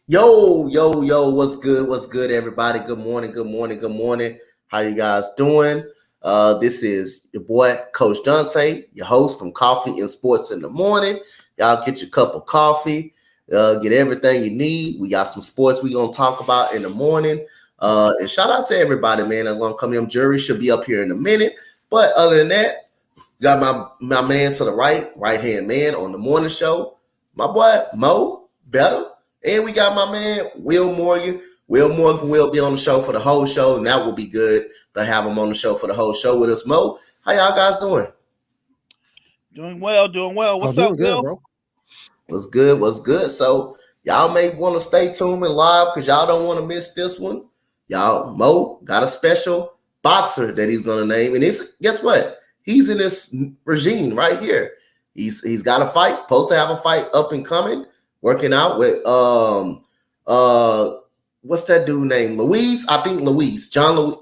Yo, what's good? What's good, everybody? Good morning, good morning, good morning. How you guys doing? This is your boy, Coach Dante, your host from Coffee and Sports in the Morning. Y'all get your cup of coffee, get everything you need. We got some sports we gonna talk about in the morning. And shout out to everybody, man, that's gonna come in. Jury should be up here in a minute. But other than that, got my man to the right hand man on the morning show. My boy Mo Better. And we got my man, Will Morgan. Will Morgan will be on the show for the whole show, and that will be good to have him on the show for the whole show with us. Mo, how y'all guys doing? Doing well. What's up, good, Will? bro? What's good? So y'all may want to stay tuned and live because y'all don't want to miss this one. Y'all, Mo got a special boxer that he's gonna name, and it's guess what? He's in this regime right here. He's got a fight, supposed to have a fight up and coming, working out with what's that dude named Louise? I think Louise,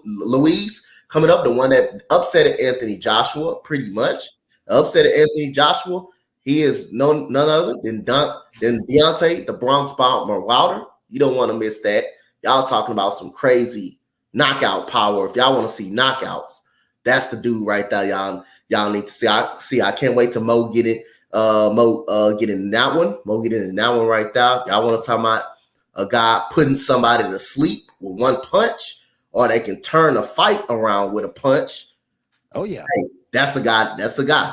Louise coming up, the one that upset Anthony Joshua, pretty much. Upset Anthony Joshua. He is none other than Deontay, the Bronx Bomber Wilder. You don't want to miss that. Y'all talking about some crazy knockout power. If y'all want to see knockouts, that's the dude right there. Y'all need to see. I can't wait to Mo get it. Get in that one. Mo get in that one right there. Y'all want to talk about a guy putting somebody to sleep with one punch, or they can turn a fight around with a punch. Oh yeah, hey, that's a guy.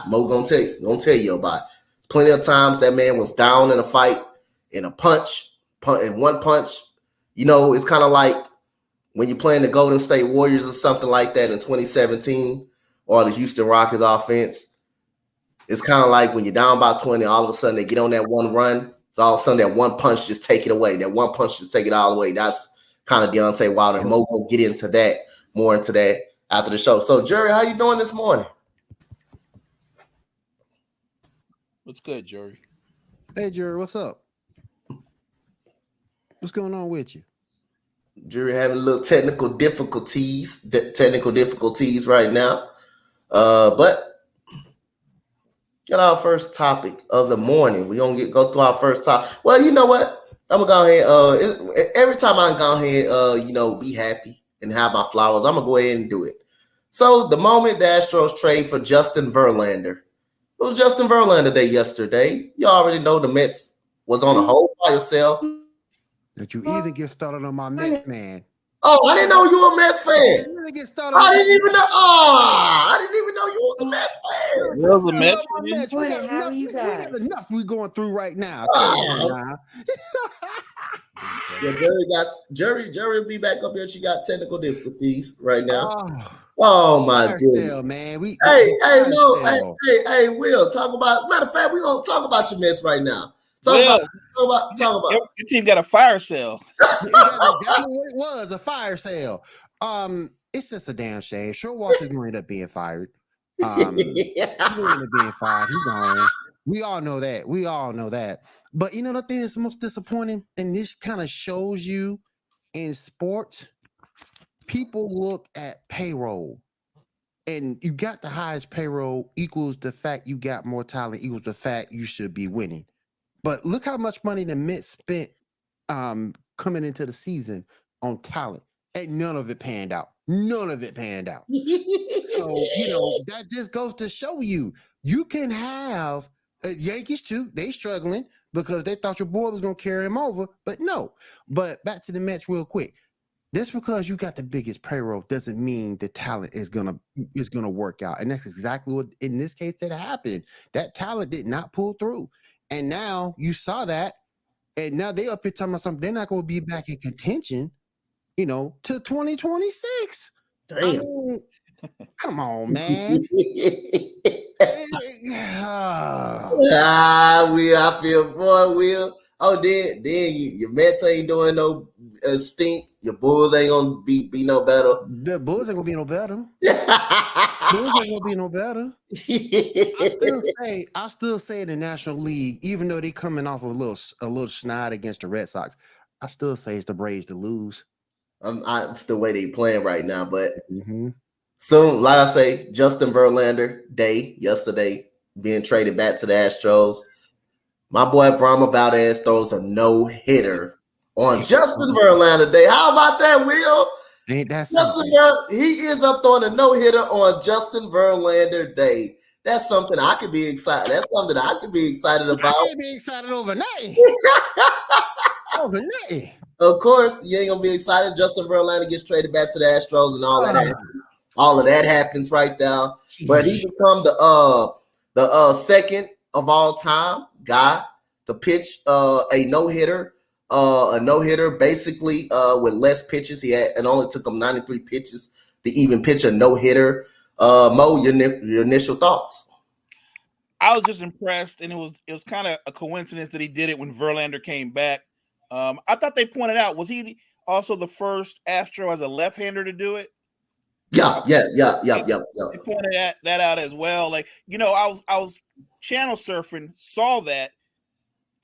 Mo gonna tell you about it. Plenty of times that man was down in a fight in a punch in one punch. You know, it's kind of like when you're playing the Golden State Warriors or something like that in 2017, or the Houston Rockets offense. It's kind of like when you're down by 20, all of a sudden they get on that one run. So all of a sudden that one punch just take it away. That one punch just take it all away. That's kind of Deontay Wilder. Mo will get into that, more into that after the show. So, Jerry, how you doing this morning? What's good, Jerry? Hey, Jerry, what's up? What's going on with you? Jerry having a little technical difficulties right now. But got our first topic of the morning. We're going to go through our first topic. Well, you know what? I'm going to go ahead. Every time I go ahead, be happy and have my flowers, I'm going to go ahead and do it. So the moment the Astros trade for Justin Verlander, it was Justin Verlander day yesterday. You already know the Mets was on a whole fire sale. Did you even get started on my Mets, man? Oh, I didn't know you were a Mets fan. I get started. I didn't even know. I didn't even know you was a Mets fan. You was a Mets fan? We got enough we going through right now. Yeah, Jerry will be back up here. She got technical difficulties right now. Oh my goodness, man. Hey, Will, talk about. Matter of fact, we're gonna talk about your Mets right now. Talk about. Your team got a fire sale. Exactly what it was, a fire sale. It's just a damn shame. Showalter's going to end up being fired. He's going to end up being fired. He's gone. We all know that. But you know the thing that's most disappointing, and this kind of shows you in sports, people look at payroll. And you got the highest payroll equals the fact you got more talent equals the fact you should be winning. But look how much money the Mets spent coming into the season on talent, and none of it panned out. So, that just goes to show you can have Yankees too. They struggling because they thought your boy was going to carry him over, but no. But back to the Mets real quick. Just because you got the biggest payroll doesn't mean the talent is gonna work out, and that's exactly what in this case that happened. That talent did not pull through, and now you saw that, and now they up here talking about something. They're not going to be back in contention, to 2026. Damn. I mean, come on, man. Will, I feel boy, Will. Oh, then your Mets ain't doing no stink. Your Bulls ain't gonna be no better. The Bulls ain't gonna be no better. I still say the National League, even though they coming off a little snide against the Red Sox, I still say it's the Braves to lose. The way they playing right now, but soon, like I say, Justin Verlander day yesterday being traded back to the Astros. My boy Vrama Valdez throws a no-hitter on Justin Verlander Day. How about that, Will? Ain't that Justin he ends up throwing a no-hitter on Justin Verlander Day. That's something I could be excited. That's something I could be excited about. I can't be excited over nothing. Over nothing. Of course, you ain't gonna be excited. Justin Verlander gets traded back to the Astros, and all that happens. All of that happens right now. But he become the second of all time guy to pitch a no-hitter. A no-hitter basically with less pitches. It only took him 93 pitches to even pitch a no-hitter. Mo, your initial thoughts? I was just impressed, and it was kind of a coincidence that he did it when Verlander came back. I thought they pointed out, was he also the first Astro as a left-hander to do it? Yeah. They pointed that out as well. Like, I was channel surfing, saw that,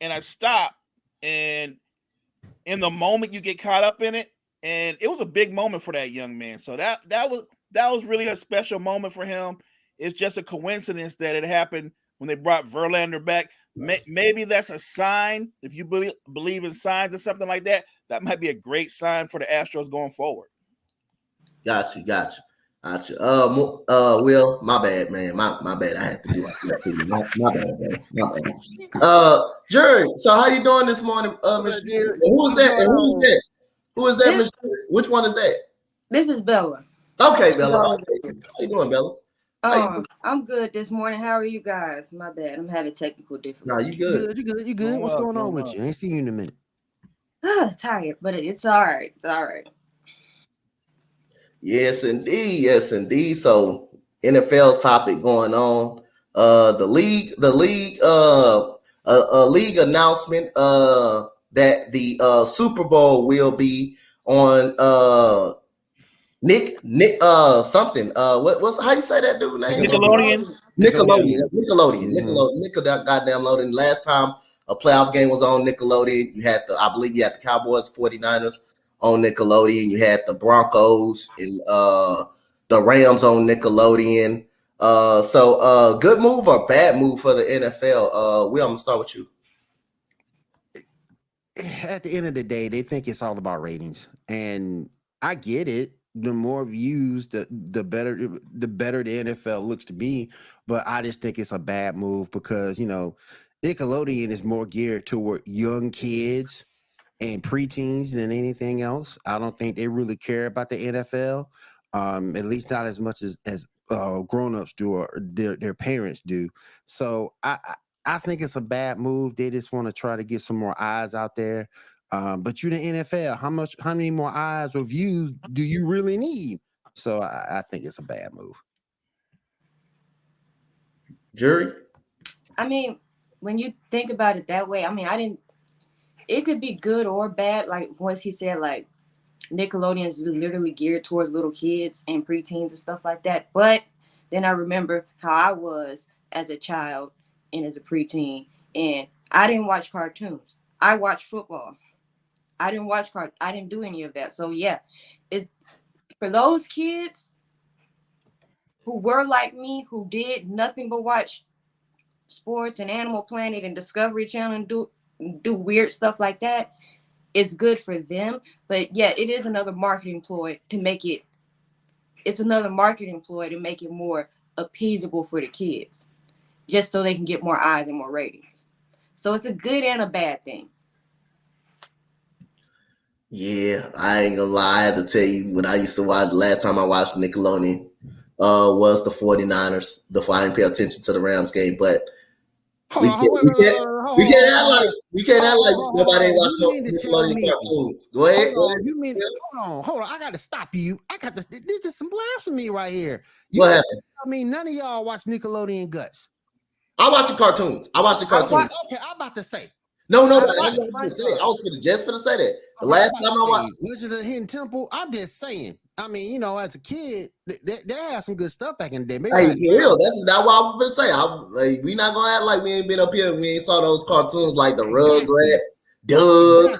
and I stopped, and in the moment you get caught up in it, and it was a big moment for that young man. So that was really a special moment for him. It's just a coincidence that it happened when they brought Verlander back. Maybe that's a sign. If you believe in signs or something like that, that might be a great sign for the Astros going forward. Got you. Will, my bad, man. My bad. I had to do it. My bad, man. My bad. Jerry, so how you doing this morning, Miss Jerry? Who is that? Who is that, Miss Jerry? Which one is that? This is Bella. Okay, Bella. Okay. How you doing, Bella? I'm good this morning. How are you guys? My bad. I'm having technical difficulties. No, you good. You good. What's going on with you? I ain't seen you in a minute. Tired, but it's all right. It's all right. Yes, indeed. So NFL topic going on. The league announcement that the Super Bowl will be on Nick something. What's how you say that dude name? Nickelodeon. Goddamn loading. Last time a playoff game was on Nickelodeon, I believe you had the Cowboys 49ers on Nickelodeon. You had the Broncos and the Rams on Nickelodeon. So good move or bad move for the NFL? I'm gonna start with you. At the end of the day, they think it's all about ratings, and I get it. The more views, the better the NFL looks to me. But I just think it's a bad move because Nickelodeon is more geared toward young kids and preteens than anything else. I don't think they really care about the NFL, at least not as much as grown-ups do or their parents do. So I think it's a bad move. They just want to try to get some more eyes out there. But you're the NFL. How many more eyes or views do you really need? So I think it's a bad move. Jury? I mean, when you think about it that way, it could be good or bad. Like once he said, like Nickelodeon is literally geared towards little kids and preteens and stuff like that. But then I remember how I was as a child and as a preteen, and I didn't watch cartoons. I watched football. I didn't do any of that. So yeah, for those kids who were like me, who did nothing but watch sports and Animal Planet and Discovery Channel and do weird stuff like that, it's good for them. But yeah, it is another marketing ploy to make it. It's another marketing ploy to make it more appeasable for the kids, just so they can get more eyes and more ratings. So it's a good and a bad thing. Yeah, I ain't gonna lie. I had to tell you when I used to watch. Last time I watched Nickelodeon was the 49ers. I didn't pay attention to the Rams game, but we can't act like nobody ain't watching no Nickelodeon cartoons. Go ahead. Hold on. I got to stop you. This is some blasphemy right here. What happened? I mean, none of y'all watch Nickelodeon Guts. I watch the cartoons. Okay, I'm about to say. No, I was just gonna say that. The last time I watched Legend of the Hidden Temple, I'm just saying. I mean, as a kid, they had some good stuff back in the day. Maybe hey, for real, that's what I was gonna say. We not gonna act like we ain't been up here. We ain't saw those cartoons like the Rugrats, Doug,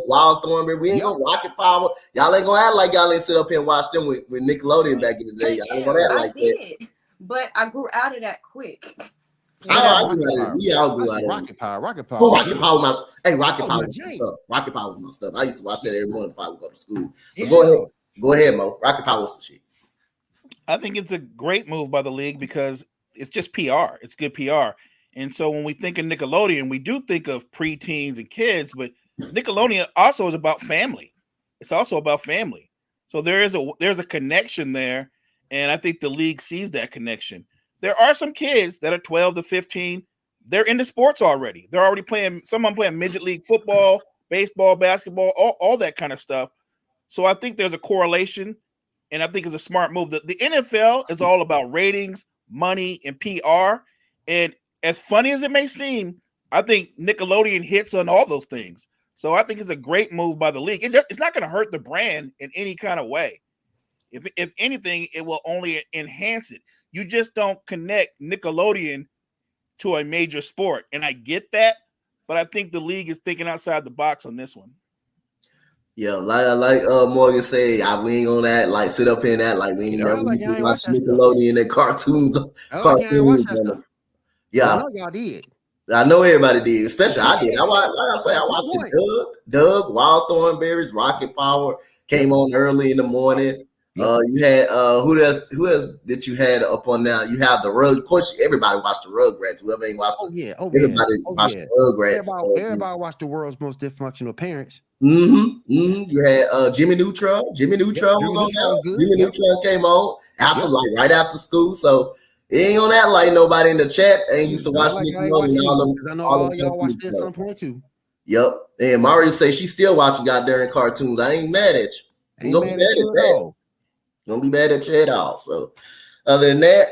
Wild Thornberry. We ain't gonna Rocket Power. Y'all ain't gonna act like y'all ain't sit up here and watch them with Nickelodeon back in the day. Y'all ain't gonna act like that. But I grew out of that quick. We all grew out of it. Rocket Power. Oh, Rocket Power was my Rocket Oh, Power my was my Jake. stuff. Rocket Power was my stuff. I used to watch that every morning before I would go to school. So Yeah. go ahead, Mo. Rocket Power was the shit. I think it's a great move by the league because it's just PR. It's good PR. And so when we think of Nickelodeon, we do think of preteens and kids, but Nickelodeon also is about family. It's also about family. So there's a connection there, and I think the league sees that connection. There are some kids that are 12 to 15. They're into sports already. They're already playing. Some of them playing midget league football, baseball, basketball, all that kind of stuff. So I think there's a correlation, and I think it's a smart move. The NFL is all about ratings, money, and PR. And as funny as it may seem, I think Nickelodeon hits on all those things. So I think it's a great move by the league. It's not going to hurt the brand in any kind of way. If anything, it will only enhance it. You just don't connect Nickelodeon to a major sport, and I get that, but I think the league is thinking outside the box on this one. Yeah, like Morgan said, we ain't on that. Like sit up in that. Like we ain't never used to watch Nickelodeon and cartoons. Yeah, I know y'all did. I know everybody did, especially I did. I watched Doug, Wild Thornberries, Rocket Power came on early in the morning. You had who else that you had up on now? You have the Rug. Of course, everybody watched the Rugrats. Whoever ain't watched, everybody watched the Rugrats. Everybody watched the world's most dysfunctional parents. You had Jimmy Neutron. Jimmy Neutron was on there. Jimmy Neutron came on after right after school. So it ain't on that like nobody in the chat ain't used to watch Nickelodeon. I know all y'all watched it at some point too. Yep. And Mario say she's still watching goddamn cartoons. I ain't mad at you. Gonna be mad at you at all. So other than that,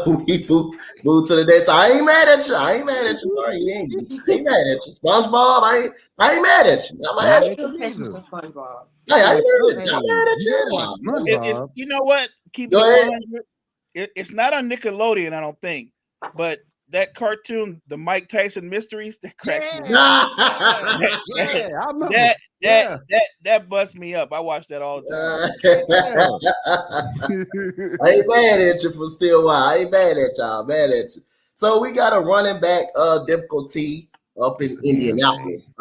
we move to the day. So I ain't mad at you. I ain't mad at you. Mario. I ain't mad at you. SpongeBob, I ain't mad at you. I'm mad at you. SpongeBob. Hey, I ain't mad at you. You know what? Keep it 100. It's not on Nickelodeon, I don't think, but that cartoon, the Mike Tyson Mysteries, that cracks me up. That busts me up. I watch that all the time. I ain't mad at you for still while. I ain't mad at y'all. Mad at you. So we got a running back difficulty up in Indianapolis.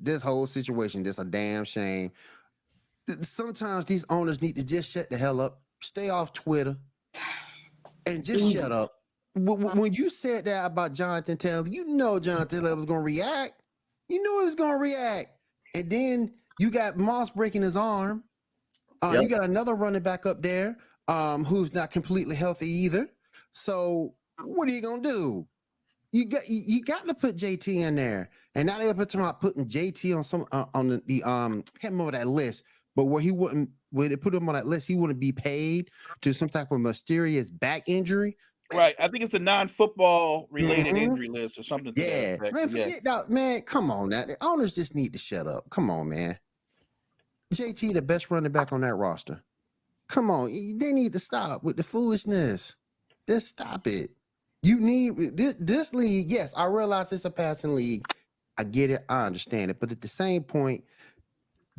This whole situation, this a damn shame. Sometimes these owners need to just shut the hell up, stay off Twitter, and just shut up. When you said that about Jonathan Taylor, you know Jonathan Taylor was going to react. You knew he was going to react. And then you got Moss breaking his arm. You got another running back up there who's not completely healthy either. So what are you going to do? You got to put JT in there. And now they're putting JT on some on the can't remember that list, but where they put him on that list, he wouldn't be paid to some type of mysterious back injury. Right. I think it's a non-football related injury list or something. Yeah. Man, forget that, man. Come on now. The owners just need to shut up. Come on, man. JT, the best running back on that roster. Come on. They need to stop with the foolishness. Just stop it. You need this league. Yes, I realize it's a passing league. I get it. I understand it. But at the same point,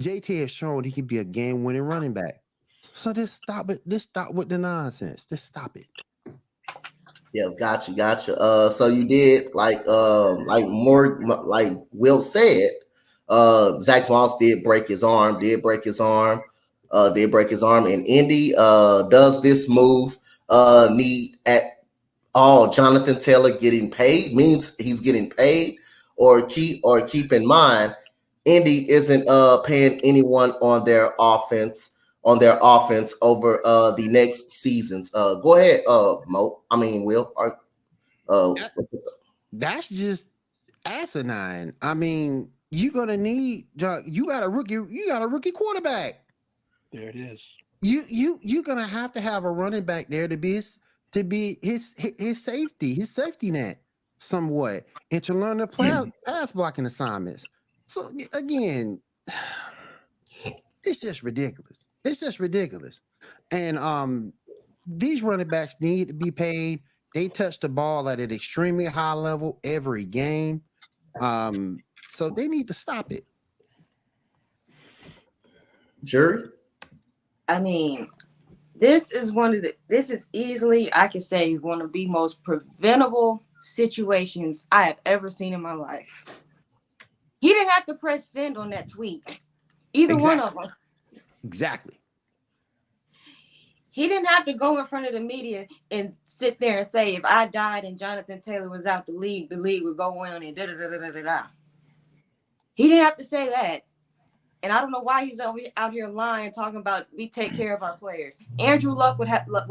JT has shown he can be a game-winning running back. So just stop it. Just stop with the nonsense. Just stop it. Yeah, gotcha. So you did like Will said, Zach Moss did break his arm. And Indy does this move need at all Jonathan Taylor getting paid? Means he's getting paid, or keep in mind, Indy isn't paying anyone on their offense over the next seasons. Go ahead, Will. That's just asinine. I mean, you're gonna need you got a rookie quarterback. There it is. You're gonna have to have a running back there to be his safety net somewhat, and to learn the pass blocking assignments. So again, it's just ridiculous. And these running backs need to be paid. They touch the ball at an extremely high level every game. So they need to stop it. Jerry? I mean, This is easily, I can say, one of the most preventable situations I have ever seen in my life. He didn't have to press send on that tweet. Either one of them. Exactly. He didn't have to go in front of the media and sit there and say, if I died and Jonathan Taylor was out the league would go on and da-da-da-da-da-da. He didn't have to say that. And I don't know why he's out here lying, talking about we take care of our players. Andrew Luck would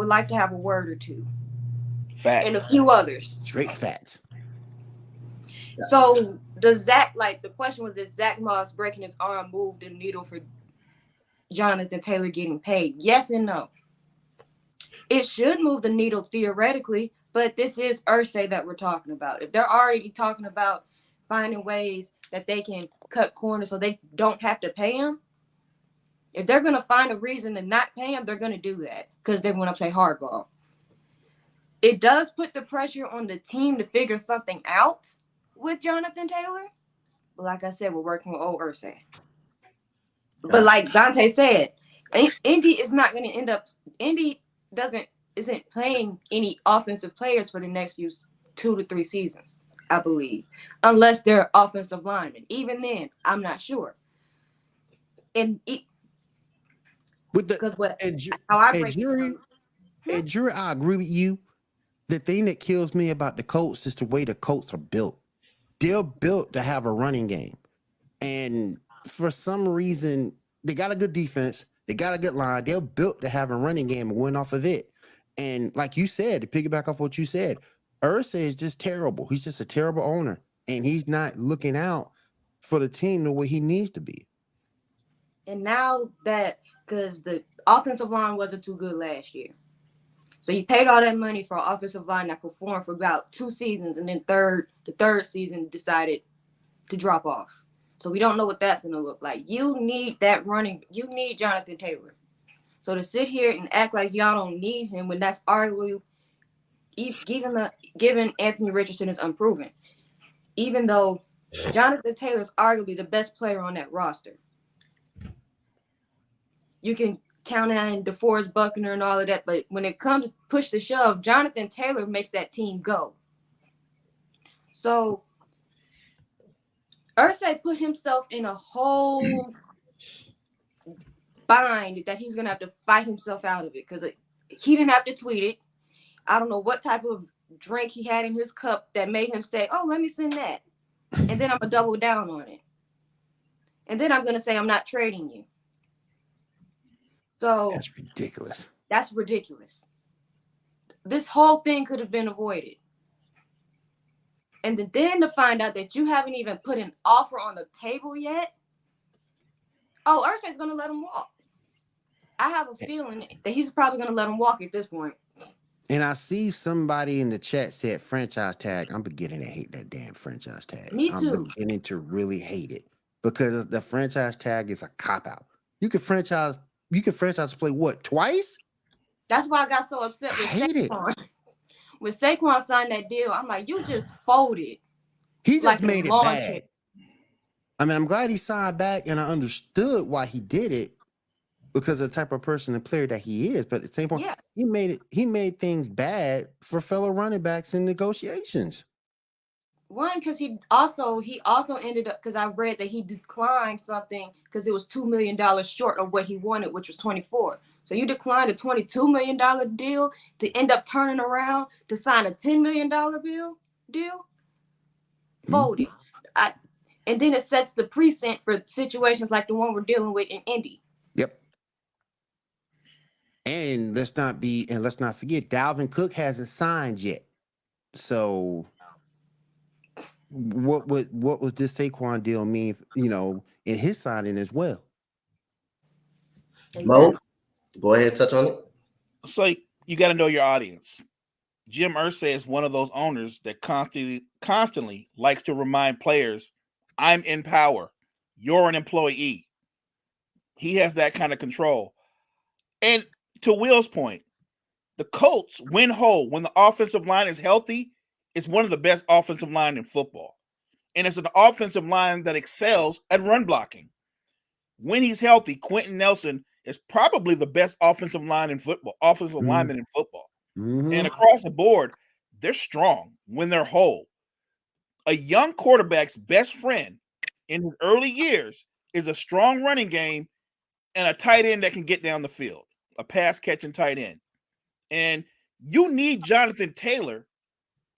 like to have a word or two. Fact. And a few others. Straight facts. So does Zach, the question was, is Zach Moss breaking his arm move the needle for Jonathan Taylor getting paid? Yes and no. It should move the needle theoretically, but this is Irsay that we're talking about. If they're already talking about finding ways that they can cut corners so they don't have to pay him, if they're going to find a reason to not pay him, they're going to do that because they want to play hardball. It does put the pressure on the team to figure something out with Jonathan Taylor. But like I said, we're working with old Irsay. But like Dante said, Indy is not going to end up – Indy isn't playing any offensive players for the next 2 to 3 seasons, I believe, unless they're offensive linemen. Even then, I'm not sure. And Jury, I agree with you. The thing that kills me about the Colts is the way the Colts are built. They're built to have a running game, and for some reason, they got a good defense. They got a good line. They're built to have a running game and win off of it. And like you said, to piggyback off what you said, Irsay is just terrible. He's just a terrible owner, and he's not looking out for the team the way he needs to be. And now that, because the offensive line wasn't too good last year. So you paid all that money for an offensive line that performed for about 2 seasons, and then the third season decided to drop off. So we don't know what that's going to look like. You need you need Jonathan Taylor. So to sit here and act like y'all don't need him when that's arguably, given Anthony Richardson is unproven, even though Jonathan Taylor is arguably the best player on that roster. You can count on DeForest Buckner and all of that, but when it comes to push to shove, Jonathan Taylor makes that team go. So Irsay put himself in a whole bind that he's going to have to fight himself out of it because he didn't have to tweet it. I don't know what type of drink he had in his cup that made him say, oh, let me send that. And then I'm going to double down on it. And then I'm going to say, I'm not trading you. So that's ridiculous. That's ridiculous. This whole thing could have been avoided. And then to find out that you haven't even put an offer on the table yet. Oh, Irsay's going to let him walk. I have a feeling that he's probably going to let him walk at this point. And I see somebody in the chat said franchise tag. I'm beginning to hate that damn franchise tag. Me too. I'm beginning to really hate it because the franchise tag is a cop-out. You can franchise play what, twice? That's why I got so upset with Saquon. When Saquon signed that deal, I'm like, you just folded. He just made it bad. I mean, I'm glad he signed back, and I understood why he did it because of the type of person and player that he is. But at the same point, he made things bad for fellow running backs in negotiations. One, because he also ended up, because I read that he declined something because it was $2 million short of what he wanted, which was 24. So you declined a $22 million deal to end up turning around to sign a $10 million deal? Folded. And then it sets the precedent for situations like the one we're dealing with in Indy. Yep. And let's not forget, Dalvin Cook hasn't signed yet. So what was this Saquon deal mean, in his signing as well? Exactly. Mo, go ahead and touch on it. So you got to know your audience. Jim Irsay is one of those owners that constantly likes to remind players, I'm in power. You're an employee. He has that kind of control. And to Will's point, the Colts win whole when the offensive line is healthy. It's one of the best offensive line in football. And it's an offensive line that excels at run blocking. When he's healthy, Quentin Nelson is probably the best offensive lineman in football. Mhm. And across the board, they're strong when they're whole. A young quarterback's best friend in his early years is a strong running game and a tight end that can get down the field, a pass catching tight end. And you need Jonathan Taylor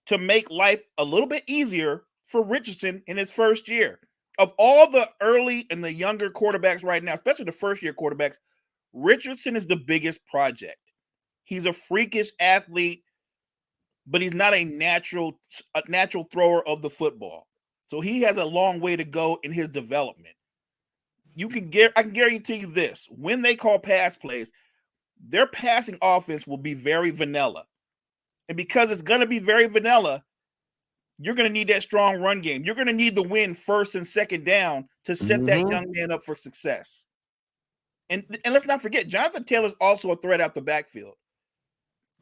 to make life a little bit easier for Richardson in his first year. Of all the early and the younger quarterbacks right now, especially the first year quarterbacks, Richardson is the biggest project. He's a freakish athlete, but he's not a natural thrower of the football. So he has a long way to go in his development. I can guarantee you this: when they call pass plays, their passing offense will be very vanilla. And because it's going to be very vanilla, you're going to need that strong run game. You're going to need the win first and second down to set that young man up for success. And let's not forget, Jonathan Taylor's also a threat out the backfield.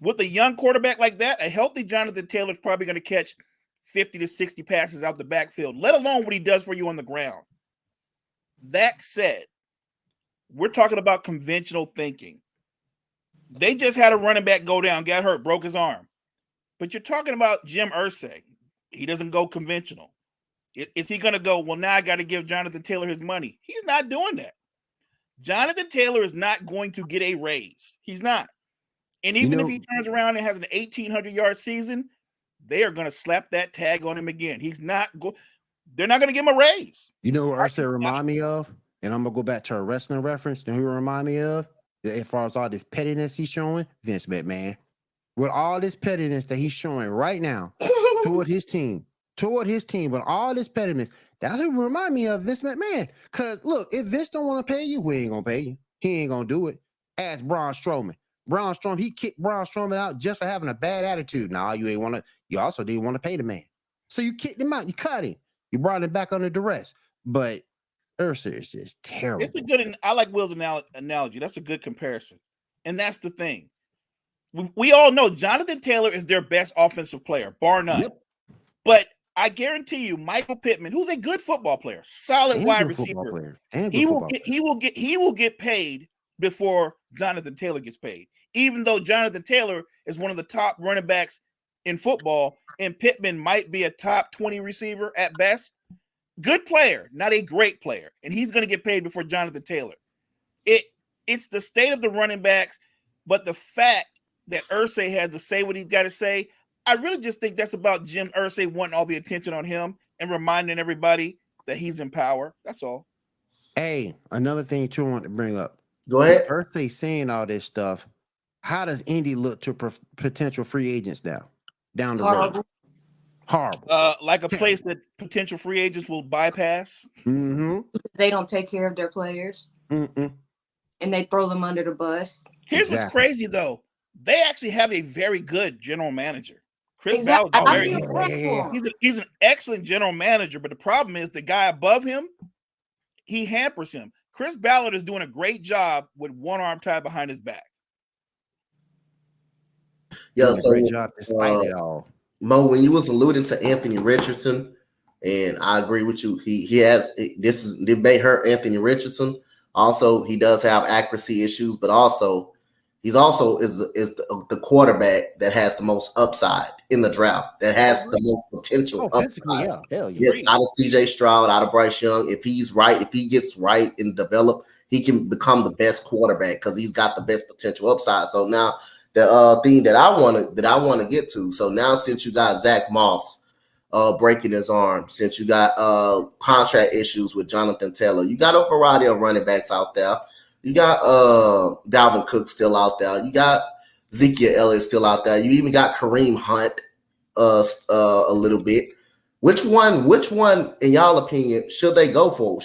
With a young quarterback like that, a healthy Jonathan Taylor is probably going to catch 50 to 60 passes out the backfield, let alone what he does for you on the ground. That said, we're talking about conventional thinking. They just had a running back go down, got hurt, broke his arm. But you're talking about Jim Irsay. He doesn't go conventional. Is he going to go, well, now I got to give Jonathan Taylor his money? He's not doing that. Jonathan Taylor is not going to get a raise. He's not. And even if he turns around and has an 1,800-yard season, they are going to slap that tag on him again. They're not going to give him a raise. You know what Irsay remind me of? And I'm going to go back to a wrestling reference. You know who he remind me of? As far as all this pettiness he's showing, Vince McMahon. With all this pettiness that he's showing right now toward his team, with all this pettiness, that's what remind me of Vince McMahon. Because look, if Vince don't want to pay you, we ain't going to pay you. He ain't going to do it. Ask Braun Strowman. He kicked Braun Strowman out just for having a bad attitude. Nah, you also didn't want to pay the man. So you kicked him out. You cut him. You brought him back under duress. But Irsay is just terrible. It's a good, I like Will's analogy. That's a good comparison. And that's the thing. We all know Jonathan Taylor is their best offensive player, bar none. Yep. But I guarantee you, Michael Pittman, who's a good football player, solid wide receiver, he will get paid before Jonathan Taylor gets paid. Even though Jonathan Taylor is one of the top running backs in football, and Pittman might be a top 20 receiver at best. Good player, not a great player, and he's going to get paid before Jonathan Taylor. It's the state of the running backs, but the fact that Irsay had to say what he's got to say, I really just think that's about Jim Irsay wanting all the attention on him and reminding everybody that he's in power. That's all. Hey, another thing too I want to bring up. Go ahead. Irsay saying all this stuff. How does Indy look to potential free agents now? Down the road. Horrible. Like a place that potential free agents will bypass. Mm-hmm. They don't take care of their players. Mm-mm. And they throw them under the bus. Here's what's crazy, though. They actually have a very good general manager. Chris Ballard. He's an excellent general manager, but the problem is the guy above him, he hampers him. Chris Ballard is doing a great job with one arm tied behind his back. Yeah, so great job despite it all. Mo, when you was alluding to Anthony Richardson, and I agree with you, it may hurt Anthony Richardson. Also, he does have accuracy issues, but also he's also is the quarterback that has the most upside in the draft, that has the most potential upside. Yeah. Hell yeah. Yes, out of CJ Stroud, out of Bryce Young. If he gets right and develop, he can become the best quarterback because he's got the best potential upside. So now the thing that I want to get to. So now since you got Zach Moss breaking his arm, since you got contract issues with Jonathan Taylor, you got a variety of running backs out there. You got Dalvin Cook still out there. You got Ezekiel Elliott still out there. You even got Kareem Hunt a little bit. Which one, in y'all opinion, should they go for?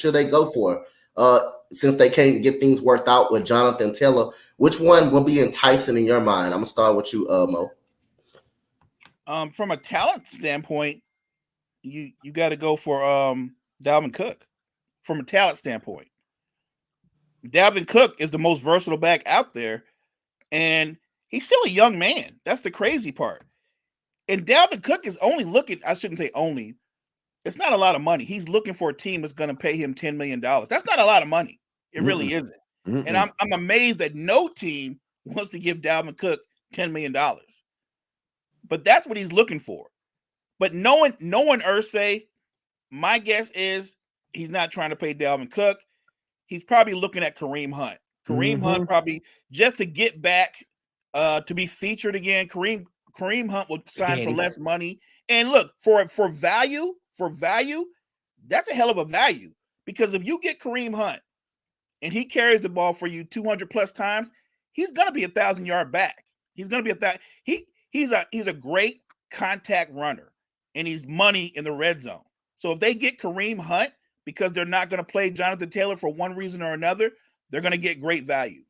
Since they can't get things worked out with Jonathan Taylor, which one will be enticing in your mind? I'm gonna start with you, Mo. From a talent standpoint, you got to go for Dalvin Cook. From a talent standpoint, Dalvin Cook is the most versatile back out there, and he's still a young man. That's the crazy part. And Dalvin Cook is only looking, I shouldn't say only, it's not a lot of money. He's looking for a team that's going to pay him $10 million. That's not a lot of money. It really isn't. And I'm amazed that no team wants to give Dalvin Cook $10 million. But that's what he's looking for. But knowing Irsay, my guess is he's not trying to pay Dalvin Cook. He's probably looking at Kareem Hunt. Kareem Hunt probably just to get back to be featured again. Kareem Hunt would sign for less money. And look, for value, that's a hell of a value. Because if you get Kareem Hunt and he carries the ball for you 200 plus times, he's gonna be 1,000-yard back. He's gonna be he's a great contact runner, and he's money in the red zone. So if they get Kareem Hunt because they're not going to play Jonathan Taylor for one reason or another, they're going to get great value.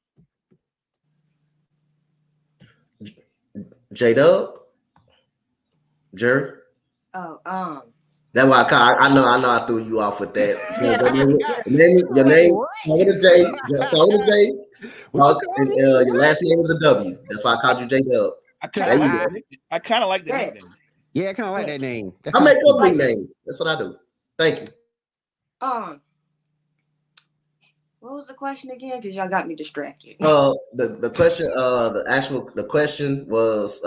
J-Dub? Jerry? Oh, That's why I know I threw you off with that. Your name start with a J. Start with a J. And your last name is a W. That's why I called you J-Dub. I kind of like the nickname. Yeah, I kind of like that name. I make up nickname. That's what I do. Thank you. What was the question again? Because y'all got me distracted. The question was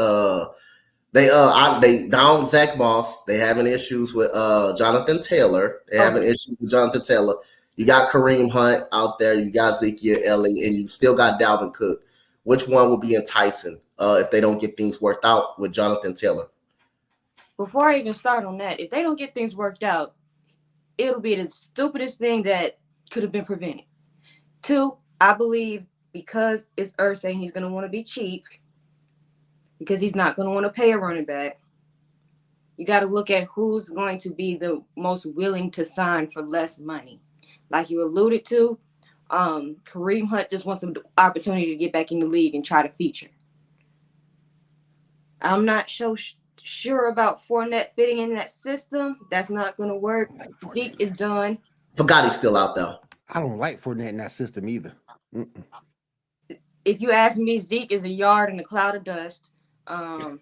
they down Zach Moss. They having issues with Jonathan Taylor. They having issues with Jonathan Taylor. You got Kareem Hunt out there. You got Ezekiel Elliott, and you still got Dalvin Cook. Which one will be enticing if they don't get things worked out with Jonathan Taylor? Before I even start on that, if they don't get things worked out, it'll be the stupidest thing that could have been prevented. 2, I believe because it's Irsay and he's going to want to be cheap because he's not going to want to pay a running back. You got to look at who's going to be the most willing to sign for less money. Like you alluded to, Kareem Hunt just wants an opportunity to get back in the league and try to feature. I'm not sure about Fournette fitting in that system. That's not going to work. Zeke is done. Forgot he's still out there. I don't like Fournette in that system either. If you ask me, Zeke is a yard in a cloud of dust. Dalvin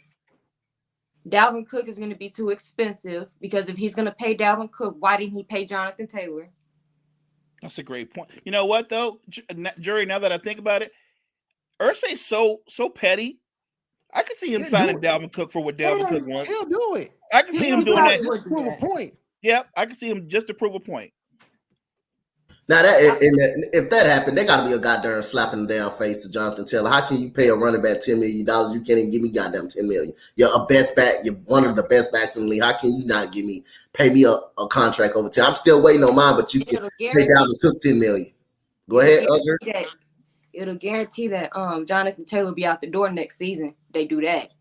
Cook is going to be too expensive because if he's going to pay Dalvin Cook, why didn't he pay Jonathan Taylor? That's a great point. You know what, though, Jerry, now that I think about it, Irsay's so petty. I could see him signing Dalvin Cook for what Dalvin Cook wants. He'll do it. I can see him doing that. Just to prove a point. Yep, I can see him just to prove a point. Now if that happened, they got to be a goddamn slap in the damn face to Jonathan Taylor. How can you pay a running back $10 million? You can't even give me goddamn $10 million. You're a best back. You're one of the best backs in the league. How can you not pay me a contract over 10? I'm still waiting on mine, but you can pay Dalvin Cook $10 million. Go ahead, Udger. It'll guarantee that Jonathan Taylor will be out the door next season. They do that.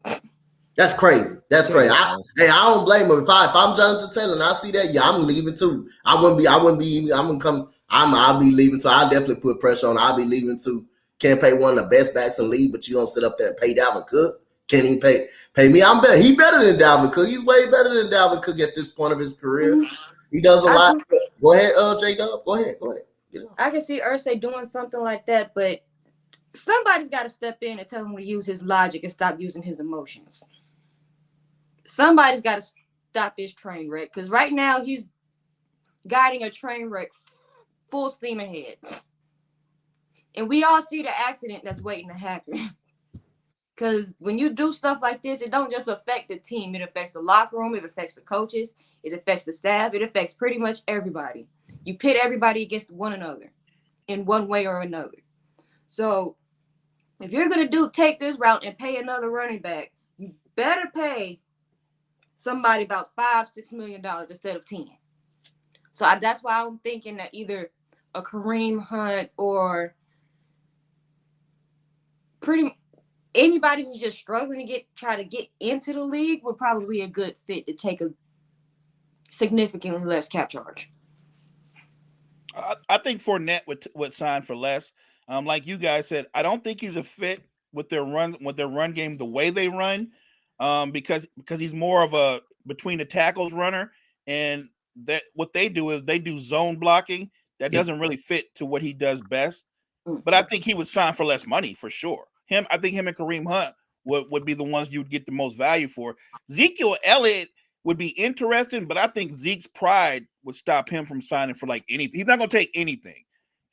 That's crazy. That's crazy. I don't blame him. If I'm Jonathan Taylor and I see that, yeah, I'm leaving too. I'll be leaving too. I'll definitely put pressure on. I'll be leaving too. Can't pay one of the best backs in the league, but you don't sit up there and pay Dalvin Cook. Can't even pay me. I'm better. He better than Dalvin Cook. He's way better than Dalvin Cook at this point of his career. He does a lot. Go ahead, J-Dub. Go ahead. I can see Irsay doing something like that, but somebody's got to step in and tell him to use his logic and stop using his emotions. Somebody's got to stop this train wreck because right now he's guiding a train wreck full steam ahead. And we all see the accident that's waiting to happen. Because when you do stuff like this, it don't just affect the team. It affects the locker room. It affects the coaches. It affects the staff. It affects pretty much everybody. You pit everybody against one another in one way or another. So if you're going to take this route and pay another running back, you better pay somebody about $5-6 million instead of 10. So that's why I'm thinking that either a Kareem Hunt or anybody who's just struggling to try to get into the league would probably be a good fit to take a significantly less cap charge. I think Fournette would sign for less. Like you guys said, I don't think he's a fit with their run game, the way they run, because he's more of a between the tackles runner, and that what they do is they do zone blocking that doesn't really fit to what he does best. But I think he would sign for less money for sure. I think him and Kareem Hunt would be the ones you'd get the most value for. Ezekiel Elliott would be interesting, but I think Zeke's pride would stop him from signing for like anything. He's not going to take anything.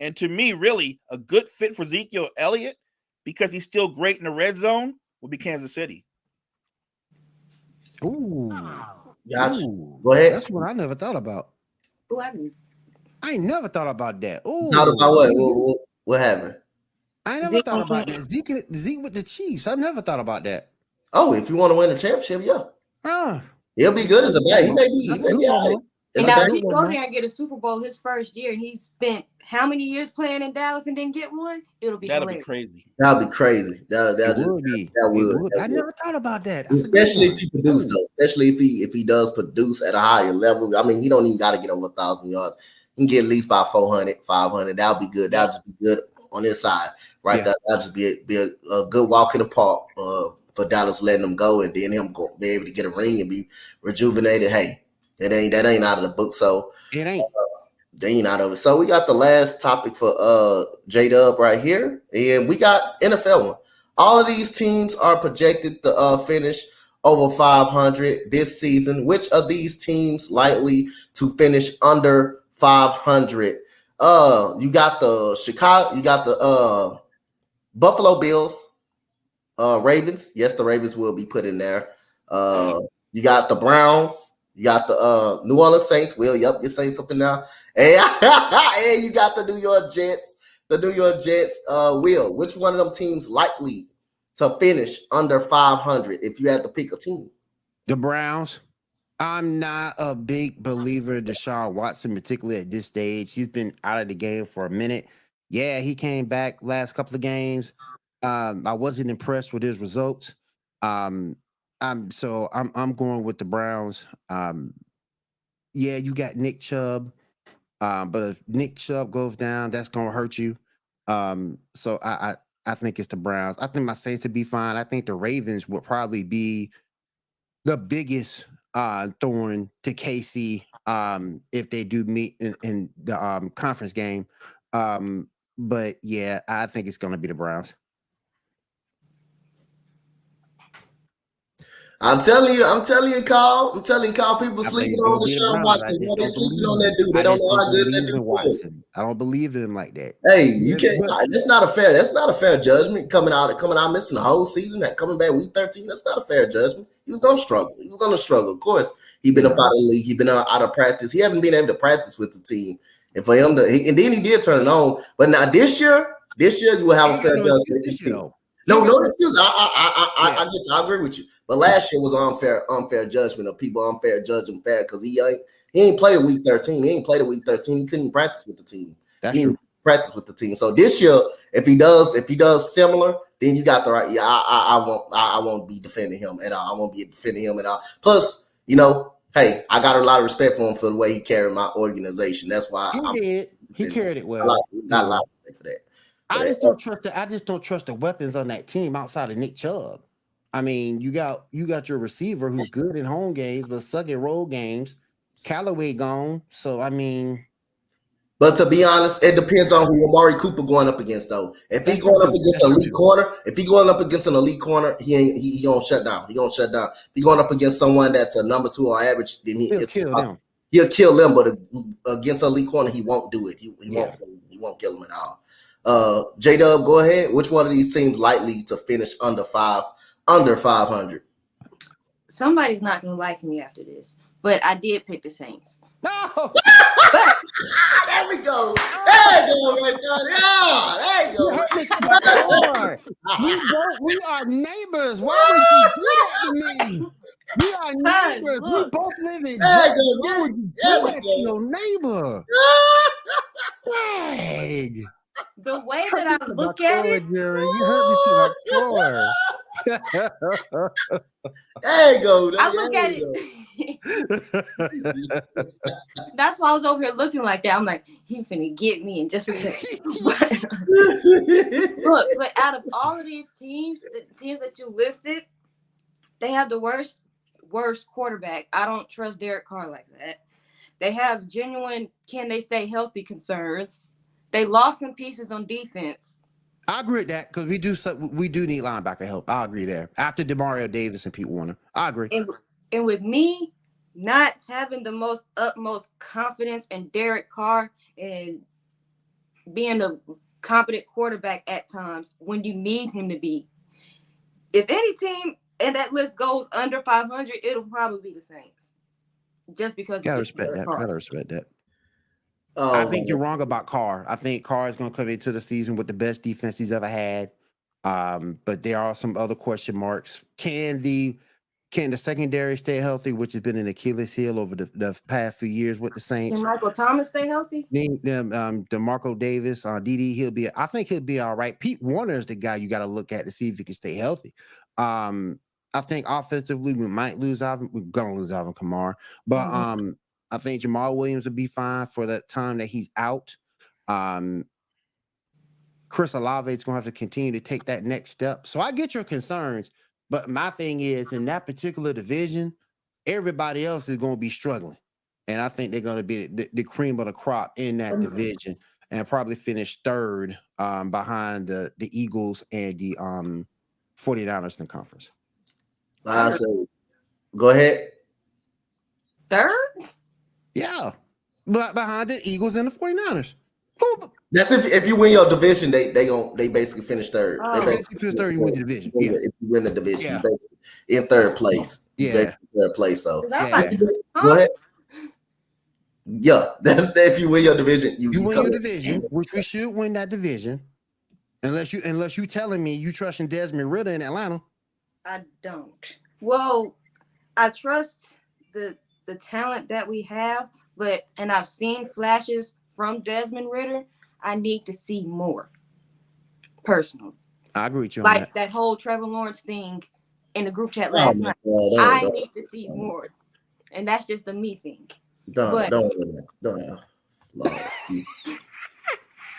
And to me, really, a good fit for Ezekiel Elliott, because he's still great in the red zone, will be Kansas City. Ooh. Gotcha. Ooh. Go ahead. That's what I never thought about. Ooh, I ain't never thought about that. Ooh. Thought about what? What happened? I ain't never Zeke thought on about that. Zeke with the Chiefs. I never thought about that. Oh, if you want to win a championship, yeah. He'll be That's good as a back. He may That's be good, all right. man. As And a now back. he go there and get a Super Bowl his first year, and he spent how many years playing in Dallas and didn't get one? It'll be That'll hilarious. be crazy. That'll be crazy. It would be. That It would. would. That I would. never thought about that. That's a good Especially one. if he produce Ooh. though. Especially if he does produce at a higher level. I mean, he don't even got to get over 1,000 yards. He can get at least about 400, 500. That'll be good. That'll just be good on his side, right? Yeah. That'll just be a good walk in the park for Dallas letting him go, and then him be able to get a ring and be rejuvenated. Hey, that ain't out of the book. So It ain't. they ain't out of it. So we got the last topic for J-Dub right here, and we got NFL one. All of these teams are projected to finish over 500 this season. Which of these teams likely to finish under 500? You got the Chicago, you got the Buffalo Bills, Ravens. Yes, the Ravens will be put in there. You got the Browns. You got the New Orleans Saints. Will, yep, your Saints up in there. And you got the New York Jets. The New York Jets. Will, which one of them teams likely to finish under 500 if you had to pick a team? The Browns. I'm not a big believer in Deshaun Watson, particularly at this stage. He's been out of the game for a minute. Yeah, he came back last couple of games. I wasn't impressed with his results. I'm going with the Browns. Yeah, you got Nick Chubb. But if Nick Chubb goes down, that's gonna hurt you. So I think it's the Browns. I think my Saints would be fine. I think the Ravens would probably be the biggest thorn to KC if they do meet in the conference game. But yeah, I think it's gonna be the Browns. I'm telling you, Carl. People I sleeping think it's on gonna be the Deshaun Browns. Watson. They're sleeping on that dude. They I don't just know don't how good that believe dude in is. Watson. I don't believe in him like that. Hey, you can't. That's not a fair judgment. Coming out missing the whole season, that coming back week 13. That's not a fair judgment. He was gonna struggle. Of course, he been up out of the league. He been out of practice. He haven't been able to practice with the team. And for him and then he did turn it on. But now this year you will have a fair judgment. No excuse. I agree with you. But last year was an unfair judgment of people unfair judging fair because he ain't played a week 13. He ain't played a week 13. He couldn't practice with the team. That's true. Practice with the team. So this year, if he does similar, then you got the right. Yeah, I won't be defending him at all. I won't be defending him at all. Plus, hey, I got a lot of respect for him for the way he carried my organization. That's why he carried it well. Got a lot of respect for that. I just don't trust the weapons on that team outside of Nick Chubb. I mean, you got your receiver who's good in home games but suck at road games. Callaway gone, so I mean. But to be honest, it depends on who Amari Cooper going up against, though. If he going up against an elite corner, he gonna shut down. If he going up against someone that's a number 2 on average, then he'll kill them. But against an elite corner, he won't do it. He won't kill him at all. J-Dub, go ahead. Which one of these teams likely to finish under 500? Somebody's not gonna like me after this, but I did pick the Saints. No. There we go. There you go, right there. Yeah, there you go. We are neighbors. Why would you do that to me? We are neighbors. We both live in There Georgia. you Why go. would you do There we that to go. your neighbor? Dang. The way that I look at it, Jerry, you hurt me to my core. There you go. I look at it. That's why I was over here looking like that. I'm like, he finna get me in just a second. But out of all of these teams, the teams that you listed, they have the worst quarterback. I don't trust Derek Carr like that. They have genuine can they stay healthy concerns. They lost some pieces on defense. I agree with that because we do need linebacker help. I agree there. After Demario Davis and Pete Warner, I agree. And with me not having the utmost confidence in Derek Carr and being a competent quarterback at times when you need him to be. If any team and that list goes under 500, it'll probably be the Saints. Just because Gotta respect that. Gotta respect that. Oh, I think you're wrong about Carr. I think Carr is going to come into the season with the best defense he's ever had. But there are some other question marks. Can the secondary stay healthy, which has been an Achilles heel over the past few years with the Saints? Can Michael Thomas stay healthy? DeMarco Davis, DD, I think he'll be all right. Pete Warner is the guy you got to look at to see if he can stay healthy. I think offensively we might lose Alvin. We're gonna lose Alvin Kamara, but I think Jamal Williams will be fine for that time that he's out. Chris Olave is going to have to continue to take that next step. So I get your concerns, but my thing is in that particular division, everybody else is going to be struggling. And I think they're going to be the cream of the crop in that division and probably finish third behind the Eagles and the 49ers in the conference. Go ahead. Third? Yeah. But behind the Eagles and the 49ers. That's if you win your division, they basically finish third. Oh. They basically finish third, you win the division. Yeah. If you win the division, Yeah. you basically in third place. Yeah. Basically third place. So Yeah. go ahead. Yeah, that's if you win your division, you win come your in. division, which we should win that division. Unless you telling me you trusting Desmond Ridder in Atlanta. I don't. Well, I trust the talent that we have, and I've seen flashes from Desmond Ridder. I need to see more. Personally, I agree with you on like that whole Trevor Lawrence thing in the group chat last night. I need to see more, and that's just a me thing. Don't.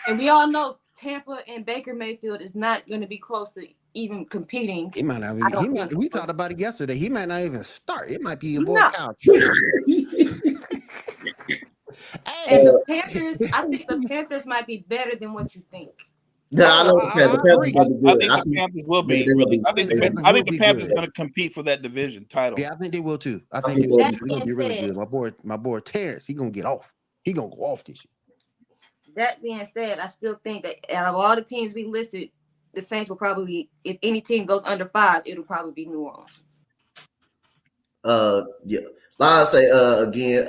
And we all know Tampa and Baker Mayfield is not going to be close to even competing. He might not. We talked about it yesterday. He might not even start. It might be your boy Kyle. And the Panthers, I think the Panthers might be better than what you think. Yeah, I know the Panthers will be good. I think the Panthers will be. I think the Panthers are going to compete for that division title. Yeah, I think they will too. I think they're going to be really good. My boy Terrence, he's going to get off. He's going to go off this year. That being said, I still think that out of all the teams we listed, the Saints will probably, if any team goes under 5, it'll probably be New Orleans. Yeah. Like I say, again,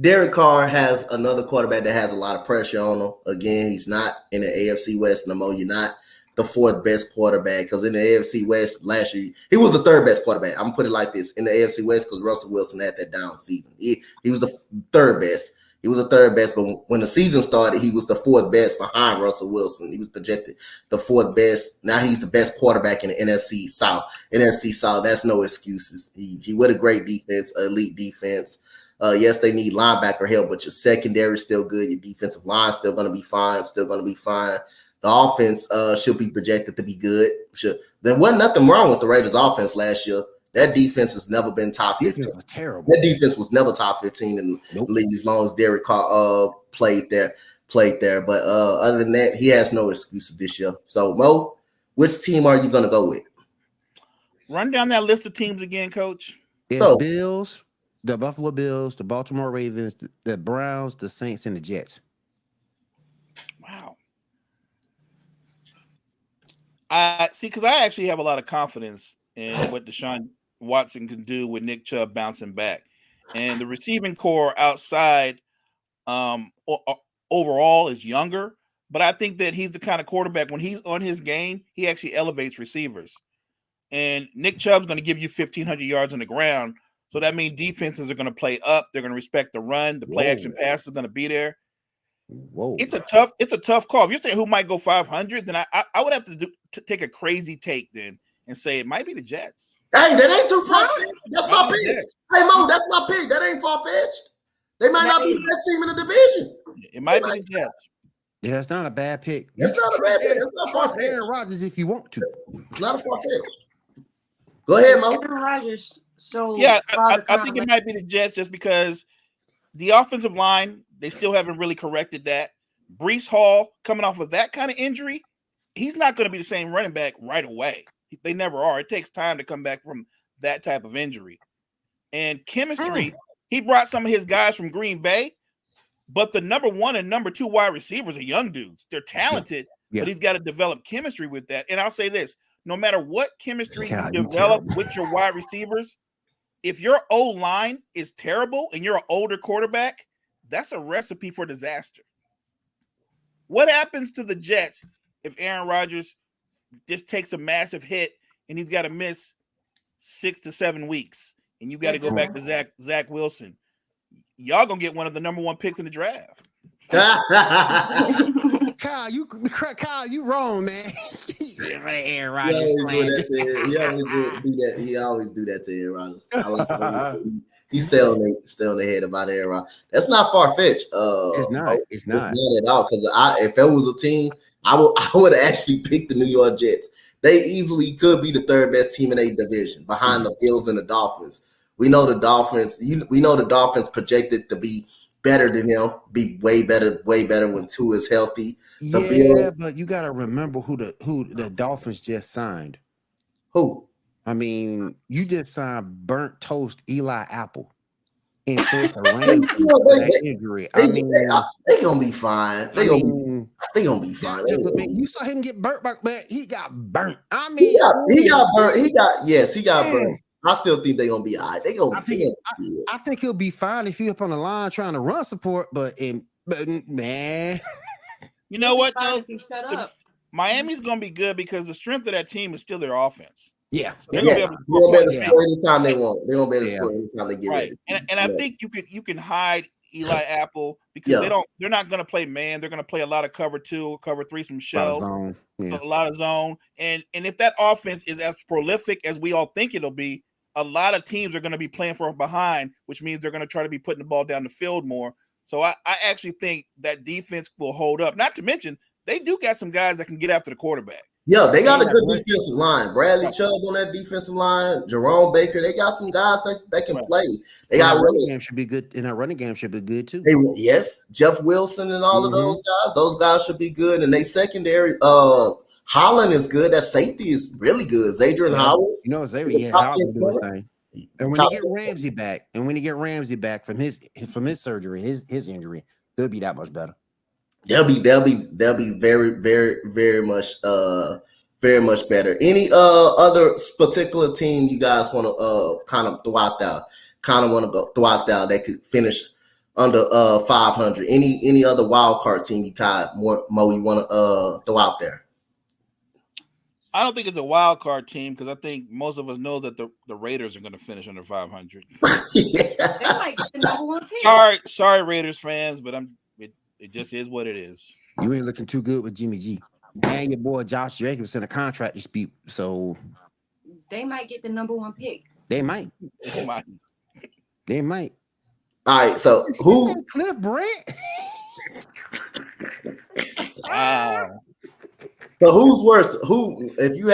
Derek Carr has another quarterback that has a lot of pressure on him. Again, he's not in the AFC West no more. You're not the fourth best quarterback because in the AFC West last year, he was the third best quarterback. I'm going to put it like this. In the AFC West, because Russell Wilson had that down season. He was the third best. He was the third best, but when the season started, he was the fourth best behind Russell Wilson. He was projected the fourth best. Now he's the best quarterback in the NFC South. NFC South, that's no excuses. He with a great defense, elite defense. Yes, they need linebacker help, but your secondary is still good. Your defensive line is still going to be fine. The offense should be projected to be good. There wasn't nothing wrong with the Raiders' offense last year. That defense has never been top 15. Defense was terrible. That defense was never top 15 in the league as long as Derek Carr played there. But other than that, he has no excuses this year. So, Mo, which team are you going to go with? Run down that list of teams again, Coach. It's Bills, the Buffalo Bills, the Baltimore Ravens, the Browns, the Saints, and the Jets. Wow. I see, because I actually have a lot of confidence in what Deshaun Watson can do with Nick Chubb bouncing back. And the receiving core outside overall is younger, but I think that he's the kind of quarterback, when he's on his game, he actually elevates receivers. And Nick Chubb's going to give you 1,500 yards on the ground. So that means defenses are going to play up. They're going to respect the run. The play action pass is going to be there. Whoa. It's a tough call. If you're saying who might go 500, then I would have to take a crazy take then and say it might be the Jets. Hey, that ain't too far-fetched. That's my pick. Hey, Mo, that's my pick. That ain't far-fetched. They might not be the best team in the division. It might be the Jets. Yeah, it's not a bad pick. It's not a bad pick. It's not Trust far-fetched. Aaron Rodgers if you want to. It's not a far-fetched. Go ahead, Mo. Aaron Rodgers. So yeah, I think it might be the Jets just because the offensive line, they still haven't really corrected that. Breece Hall, coming off of that kind of injury, he's not going to be the same running back right away. They never are. It takes time to come back from that type of injury. And chemistry, he brought some of his guys from Green Bay, But the number 1 and number 2 wide receivers are young dudes. They're talented, Yeah. but he's got to develop chemistry with that. And I'll say this, no matter what chemistry God, you you develop terrible. with your wide receivers, if your O-line is terrible and you're an older quarterback, that's a recipe for disaster. What happens to the Jets if Aaron Rodgers just takes a massive hit and he's got to miss 6 to 7 weeks and you got to go back to Zach Wilson? Y'all gonna get one of the number 1 picks in the draft. Kyle, you wrong, man. Aaron Rodgers. He always do that to Aaron Rodgers. I like he stay on the head about Aaron Rodgers. That's not far fetched. It's not at all. Because if it was a team, I would have actually picked the New York Jets. They easily could be the 3rd best team in a division behind the Bills and the Dolphins. We know the Dolphins. We know the Dolphins projected to be better than him, be way better when Tua is healthy. The Bills, but you got to remember who the Dolphins just signed. Who? I mean, you just signed burnt toast Eli Apple and forced a that injury. They gonna be fine. They gonna be fine. You saw him get burnt, but he got burnt. I mean, he got burnt. He got burnt. I still think they're gonna be all right. I think he'll be fine if he's up on the line trying to run support, but man. You know what though? Shut up. Miami's gonna be good because the strength of that team is still their offense. Yeah. So they're gonna be able to score anytime they want. They're gonna be able to score anytime they get ready. And I think you can hide Eli Apple because they're not gonna play man, they're gonna play a lot of cover 2, cover 3, some shells, a lot of zone. And if that offense is as prolific as we all think it'll be, a lot of teams are going to be playing from behind, which means they're going to try to be putting the ball down the field more. So I actually think that defense will hold up. Not to mention, they do got some guys that can get after the quarterback. Yeah, they got a good defensive line. Bradley Chubb on that defensive line, Jerome Baker. They got some guys that can play. They got running game should be good, and our running game should be good too. Yes, Jeff Wilson and all of those guys. Those guys should be good. And they secondary, Holland is good. That safety is really good. Zadrian Howard. You know, Howard do a thing. And when you get Ramsey back, from his surgery, his injury, they'll be that much better. They'll be very, very, very much better. Any other particular team you guys want to kind of throw out there? They could finish under 500. Any other wild card team you got you want to throw out there? I don't think it's a wild card team because I think most of us know that the Raiders are going to finish under 500. They're like the number 1 pick. Sorry, Raiders fans, but it just is what it is. You ain't looking too good with Jimmy G. And your boy Josh Jacobs in a contract dispute, so they might get the number 1 pick. They might. All right, so who? Cliff Brandt. So who's worse? Who, if you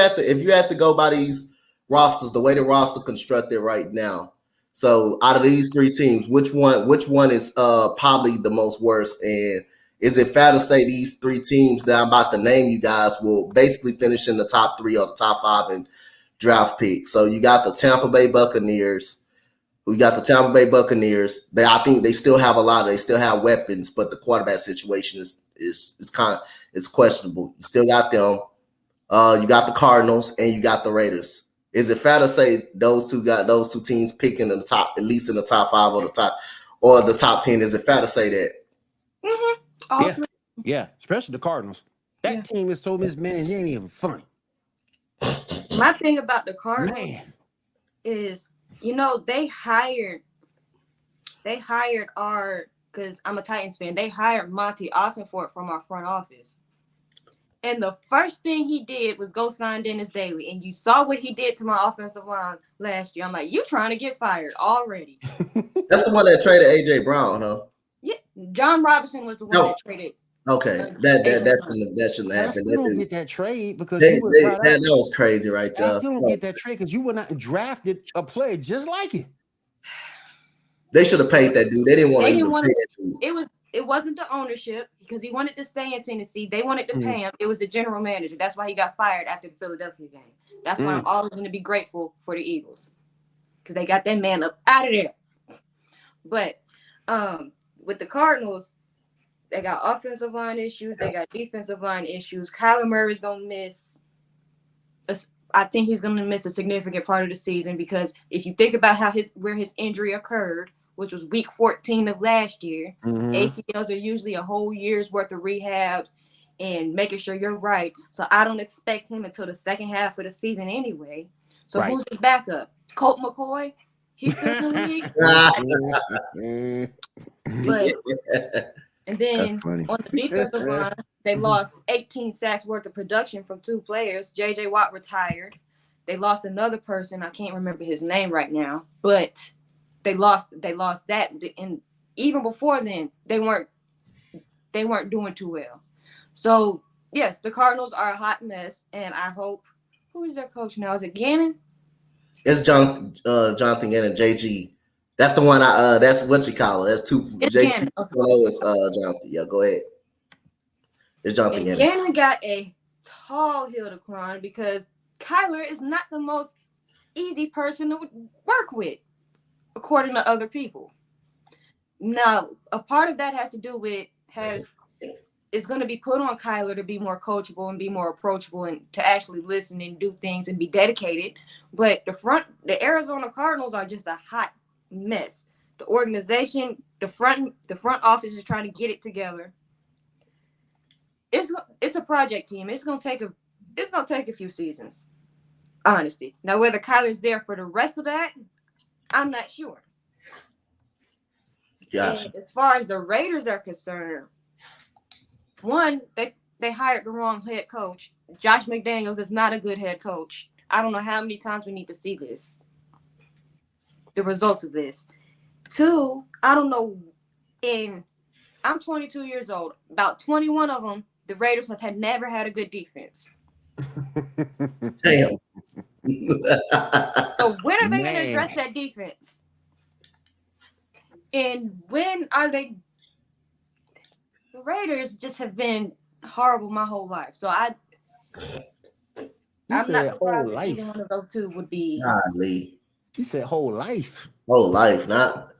had to go by these rosters, the way the roster constructed right now. So out of these 3 teams, which one is probably the most worst? And is it fair to say these 3 teams that I'm about to name you guys will basically finish in the top 3 or the top 5 in draft picks? So you got the Tampa Bay Buccaneers. I think they still have they still have weapons, but the quarterback situation is questionable. You still got them. You got the Cardinals and you got the Raiders. Is it fair to say those two teams picking in the top, at least in the top 5 or the top 10? Is it fair to say that? Mm-hmm. Yeah, especially the Cardinals. That team is so mismanaged, it ain't even funny. My thing about the Cardinals is, they hired because I'm a Titans fan, they hired Monty Ossenfort from our front office. And the first thing he did was go sign Dennis Daly. And you saw what he did to my offensive line last year. I'm like, you trying to get fired already. That's the one that traded A.J. Brown, huh? Yeah. John Robinson was the one that traded. Okay. That shouldn't happen. You don't get that trade because that was crazy right there. I still don't get that trade because you were not drafted a player just like it. They should have paid that dude. They didn't want to even pay that dude. It wasn't the ownership because he wanted to stay in Tennessee. They wanted to pay him. It was the general manager. That's why he got fired after the Philadelphia game. That's why I'm always going to be grateful for the Eagles because they got that man up out of there. But with the Cardinals, They got offensive line issues. They got defensive line issues. Kyler Murray's gonna miss. I think he's gonna miss a significant part of the season because if you think about where his injury occurred, which was week 14 of last year, ACLs are usually a whole year's worth of rehabs and making sure you're right. So I don't expect him until the second half of the season anyway. So who's his backup? Colt McCoy? He's still in the league. But, and then on the defensive line, they lost 18 sacks worth of production from 2 players. J.J. Watt retired. They lost another person. I can't remember his name right now, but they lost that. And even before then, they weren't doing too well. So yes, the Cardinals are a hot mess, and I hope. Who is their coach now? Is it Gannon? It's Jonathan Gannon, JG. That's the one. That's what you call it. That's 2. It's JG. Gannon. Okay. It's Jonathan. Yeah, go ahead. It's Jonathan Gannon. Gannon got a tall hill to climb because Kyler is not the most easy person to work with, according to other people. Now, a part of that has to do with is going to be put on Kyler to be more coachable and be more approachable and to actually listen and do things and be dedicated. But the Arizona Cardinals are just a hot mess. The organization, the front office is trying to get it together. It's a project team. It's gonna take a few seasons, honestly. Now, whether Kyler's there for the rest of that, I'm not sure. Gotcha. And as far as the Raiders are concerned, one, they hired the wrong head coach. Josh McDaniels is not a good head coach. I don't know how many times we need to see this. The results of this. 2, I don't know. I'm 22 years old. About 21 of them, the Raiders have never had a good defense. Damn. So when are they going to address that defense? And when are they? The Raiders just have been horrible my whole life. So I'm not surprised that either one of those 2 would be. Golly. She said whole life. Whole life, not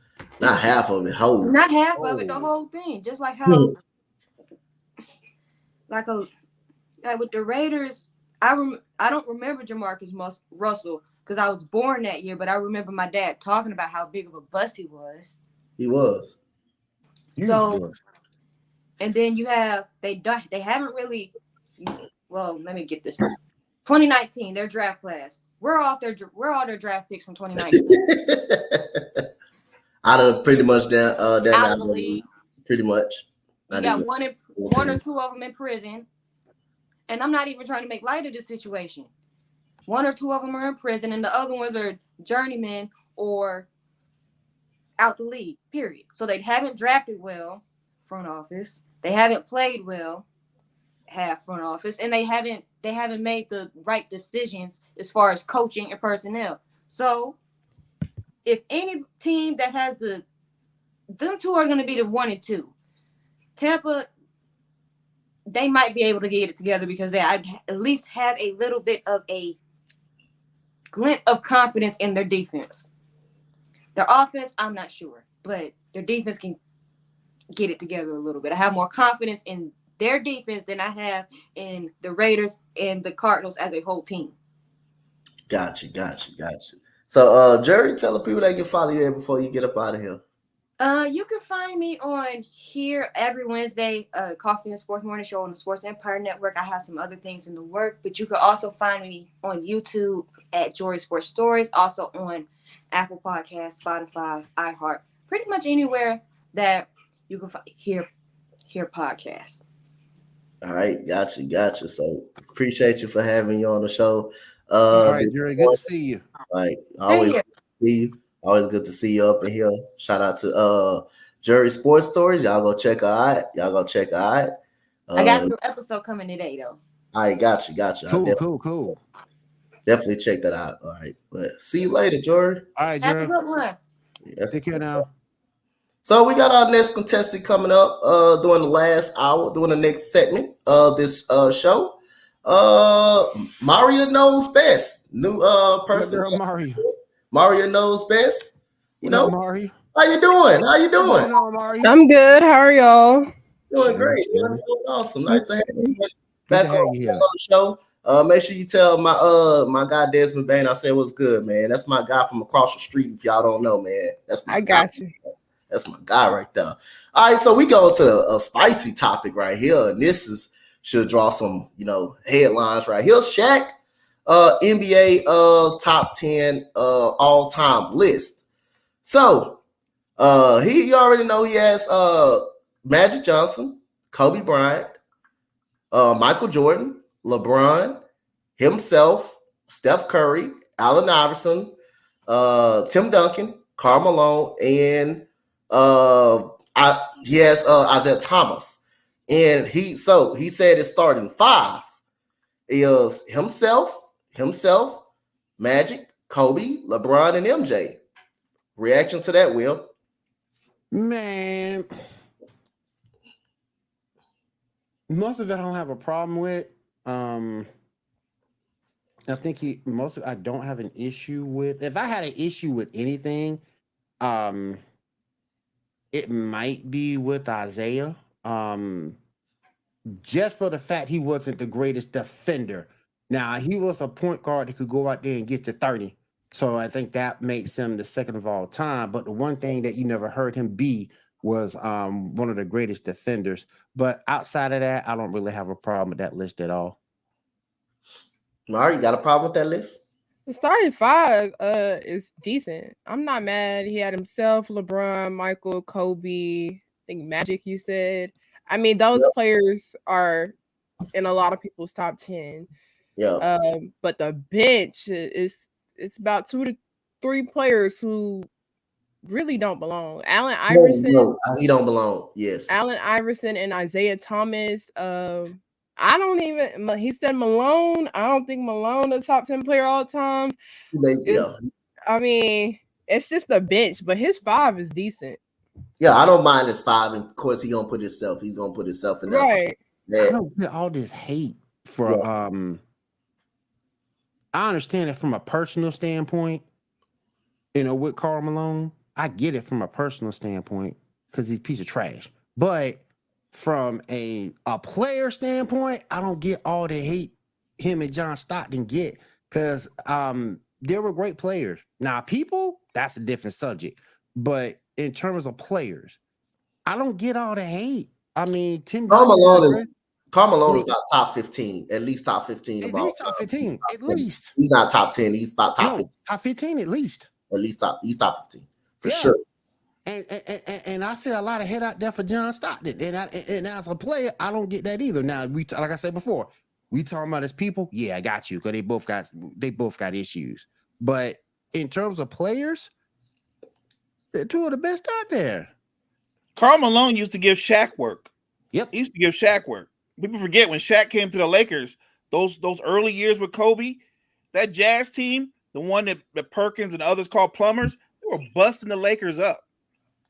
half of it. Whole. Not half of it, the whole thing. Just like how, like with the Raiders, I don't remember Jamarcus Russell because I was born that year, but I remember my dad talking about how big of a bust he was. He was. So, and then you have they haven't really. Well, let me get this. 2019, their draft class. We're all their draft picks from 2019. Out of pretty much down out of the league. Pretty much. You got one or 2 of them in prison. And I'm not even trying to make light of this situation. 1 or 2 of them are in prison, and the other ones are journeymen or out the league, period. So they haven't drafted well, front office. They haven't played well, half front office, and they haven't made the right decisions as far as coaching and personnel. So if any team that has them 2 are going to be the 1 and 2. Tampa, they might be able to get it together because they at least have a little bit of a glint of confidence in their defense. Their offense, I'm not sure, but their defense can get it together a little bit. I have more confidence in their defense than I have in the Raiders and the Cardinals as a whole team. Gotcha. So, Jerry, tell the people they can follow you before you get up out of here. You can find me on here every Wednesday, Coffee and Sports Morning Show on the Sports Empire Network. I have some other things in the work, but you can also find me on YouTube at Jory Sports Stories, also on Apple Podcasts, Spotify, iHeart, pretty much anywhere that you can hear podcasts. All right, gotcha. So appreciate you for having you on the show. All right, Jerry, good to see you. Like always, good to see you. Always good to see you up in here. Shout out to Jerry Sports Stories. Y'all go check her out. I got a new episode coming today, though. All right, gotcha. Cool. Definitely check that out. All right, but see you later, Jerry. All right, Have Jerry. a good one. Yes. Take care now. So we got our next contestant coming up during the last hour, during the next segment of this show. Mario Knows Best. New person. Mario Knows Best. You know, Mario. how you doing? On, Mario? I'm good. How are y'all? Doing great. Man. Doing awesome. Nice to have you back on the show. Make sure you tell my guy Desmond Bain I said what's good, man. That's my guy from across the street. If y'all don't know, man, that's my guy. You. That's my guy right there. All right, so we go to a spicy topic right here, and this should draw some headlines right here. Shaq, NBA top 10 all time list. So you already know he has Magic Johnson, Kobe Bryant, Michael Jordan, LeBron, himself, Steph Curry, Allen Iverson, Tim Duncan, Karl Malone, and he has Isaiah Thomas. And he said his starting five is himself, Magic, Kobe, LeBron, and MJ. Reaction to that, Will? Man, most of it I don't have a problem with. I think I don't have an issue with. If I had an issue with anything, it might be with Isaiah. Just for the fact he wasn't the greatest defender. Now, he was a point guard that could go out there and get to 30. So I think that makes him the second of all time. But the one thing that you never heard him be was one of the greatest defenders. But outside of that, I don't really have a problem with that list at all. Mari, you got a problem with that list? The starting five is decent. I'm not mad. He had himself, LeBron, Michael, Kobe, I think Magic, you said. I mean, those players are in a lot of people's top 10. Yeah. But the bench it's about 2 to 3 players who really don't belong. Allen Iverson. No, he don't belong. Yes. Allen Iverson and Isaiah Thomas. I don't even. He said Malone. I don't think Malone a top 10 player all time. Yeah. I mean, it's just the bench, but his 5 is decent. Yeah, I don't mind his 5, and of course he's gonna put himself in there. Right. I don't get all this hate for I understand it from a personal standpoint, with Karl Malone. I get it from a personal standpoint because he's a piece of trash. But from a player standpoint, I don't get all the hate him and John Stockton get because they were great players. Now, people, that's a different subject. But in terms of players, I don't get all the hate. I mean, Karl Malone is about top 15, at least top 15. At least top 15, at least. He's not top 10. He's about top 15. Top 15 at least. At least he's top 15 for sure. And I see a lot of hate out there for John Stockton. And as a player, I don't get that either. Now, like I said before, we talking about as people. Yeah, I got you because they both got issues. But in terms of players, they're 2 of the best out there. Karl Malone used to give Shaq work. Yep, he used to give Shaq work. People forget when Shaq came to the Lakers, those early years with Kobe, that Jazz team, the one that Perkins and others called plumbers, they were busting the Lakers up.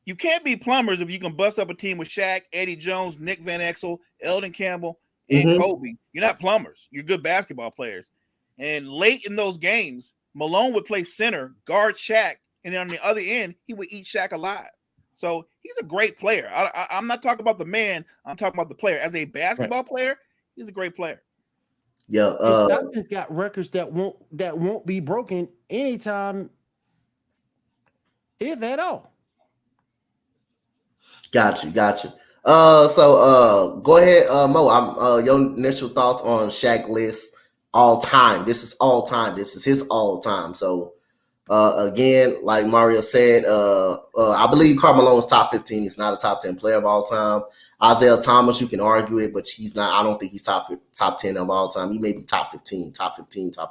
You can't be plumbers if you can bust up a team with Shaq, Eddie Jones, Nick Van Exel, Eldon Campbell, and Kobe. You're not plumbers. You're good basketball players. And late in those games, Malone would play center, guard Shaq, and then on the other end, he would eat Shaq alive. So he's a great player. I'm not talking about the man. I'm talking about the player. As a basketball player, he's a great player. Yeah, Stockton's got records that won't be broken anytime, if at all. Got you. So go ahead, Mo. Your initial thoughts on Shaq list all time. This is all time. This is his all time. So again, like Mario said, I believe Karl Malone's top 15. He's not a top 10 player of all time. Isaiah Thomas, you can argue it, but he's not. I don't think he's top 10 of all time. He may be top 15, top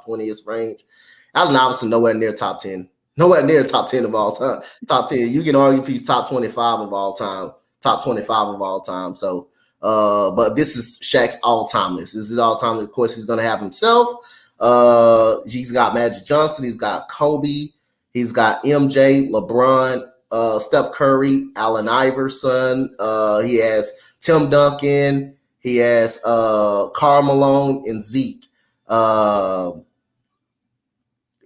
20 is range. Allen Iverson nowhere near top 10. Nowhere near top 10 of all time. Top 10. You can argue if he's top 25 of all time. Top 25 of all time. So, but this is Shaq's all-time list. This is all-time. Of course, he's going to have himself. He's got Magic Johnson. He's got Kobe. He's got MJ, LeBron, Steph Curry, Allen Iverson. He has Tim Duncan. He has Karl Malone and Zeke.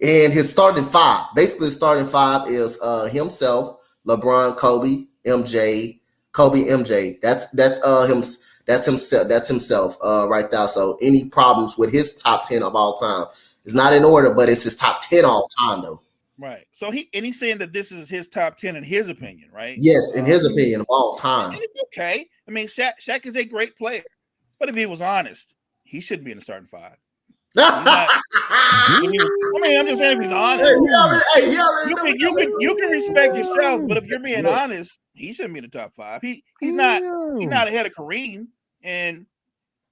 And his starting 5, basically his starting 5 is himself, LeBron, Kobe, MJ, Kobe, MJ. That's him. That's himself. That's himself right there. So any problems with his top 10 of all time? It's not in order, but it's his top 10 all time though. Right. So he's saying that this is his top 10 in his opinion, right? Yes, in his opinion of all time. And it's okay. I mean, Shaq is a great player, but if he was honest, he shouldn't be in the starting five. I'm just saying if he's honest. You can respect yourself, but if you're being honest, he shouldn't be in the top five. He's not ahead of Kareem, and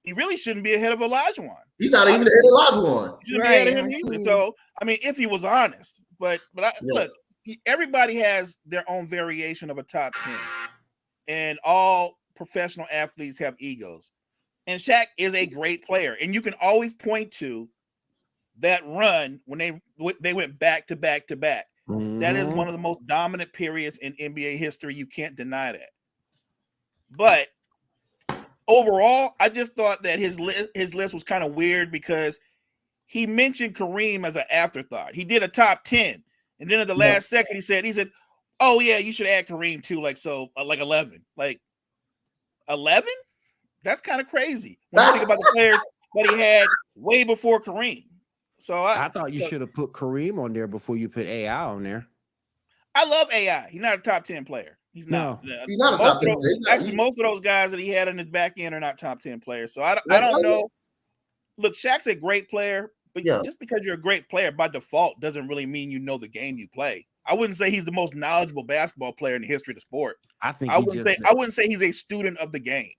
he really shouldn't be ahead of Olajuwon. He's not even ahead of Olajuwon. He shouldn't be ahead of him either. So I mean, if he was honest, but look, everybody has their own variation of a top 10, and all professional athletes have egos. And Shaq is a great player, and you can always point to that run when they went back to back to back. Mm-hmm. That is one of the most dominant periods in NBA history. You can't deny that. But overall, I just thought that his list was kind of weird because he mentioned Kareem as an afterthought. He did a top 10, and then at the last second, he said, "Oh yeah, you should add Kareem too." Like 11, like 11. That's kind of crazy when you think about the players that he had way before Kareem. So I thought you should have put Kareem on there before you put AI on there. I love AI. He's not a top 10 player. He's not. No, he's not a top 10 player. Actually, most of those guys that he had in his back end are not top 10 players. So I don't know. Look, Shaq's a great player, but just because you're a great player by default doesn't really mean you know the game you play. I wouldn't say he's the most knowledgeable basketball player in the history of the sport. I wouldn't say he's a student of the game.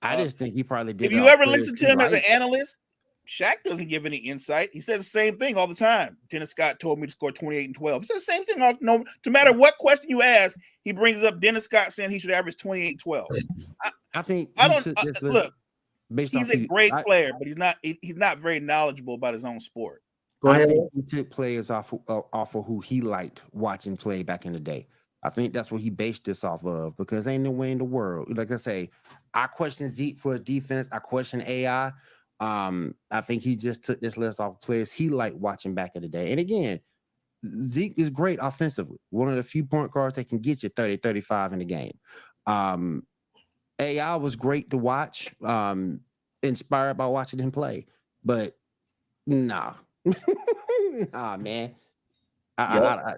I just think he probably did. If you ever listen to him as an analyst, Shaq doesn't give any insight. He says the same thing all the time. Dennis Scott told me to score 28 and 12. He says the same thing. No matter what question you ask, he brings up Dennis Scott saying he should average 28 and 12. Look, he's a great player, but he's not very knowledgeable about his own sport. Go ahead. He took players off of who he liked watching play back in the day. I think that's what he based this off of because ain't no way in the world. Like I say, I question Zeke for his defense. I question AI. I think he just took this list off players he liked watching back in the day. And again, Zeke is great offensively. One of the few point guards that can get you 30, 35 in the game. AI was great to watch, inspired by watching him play. But nah. Nah, man. I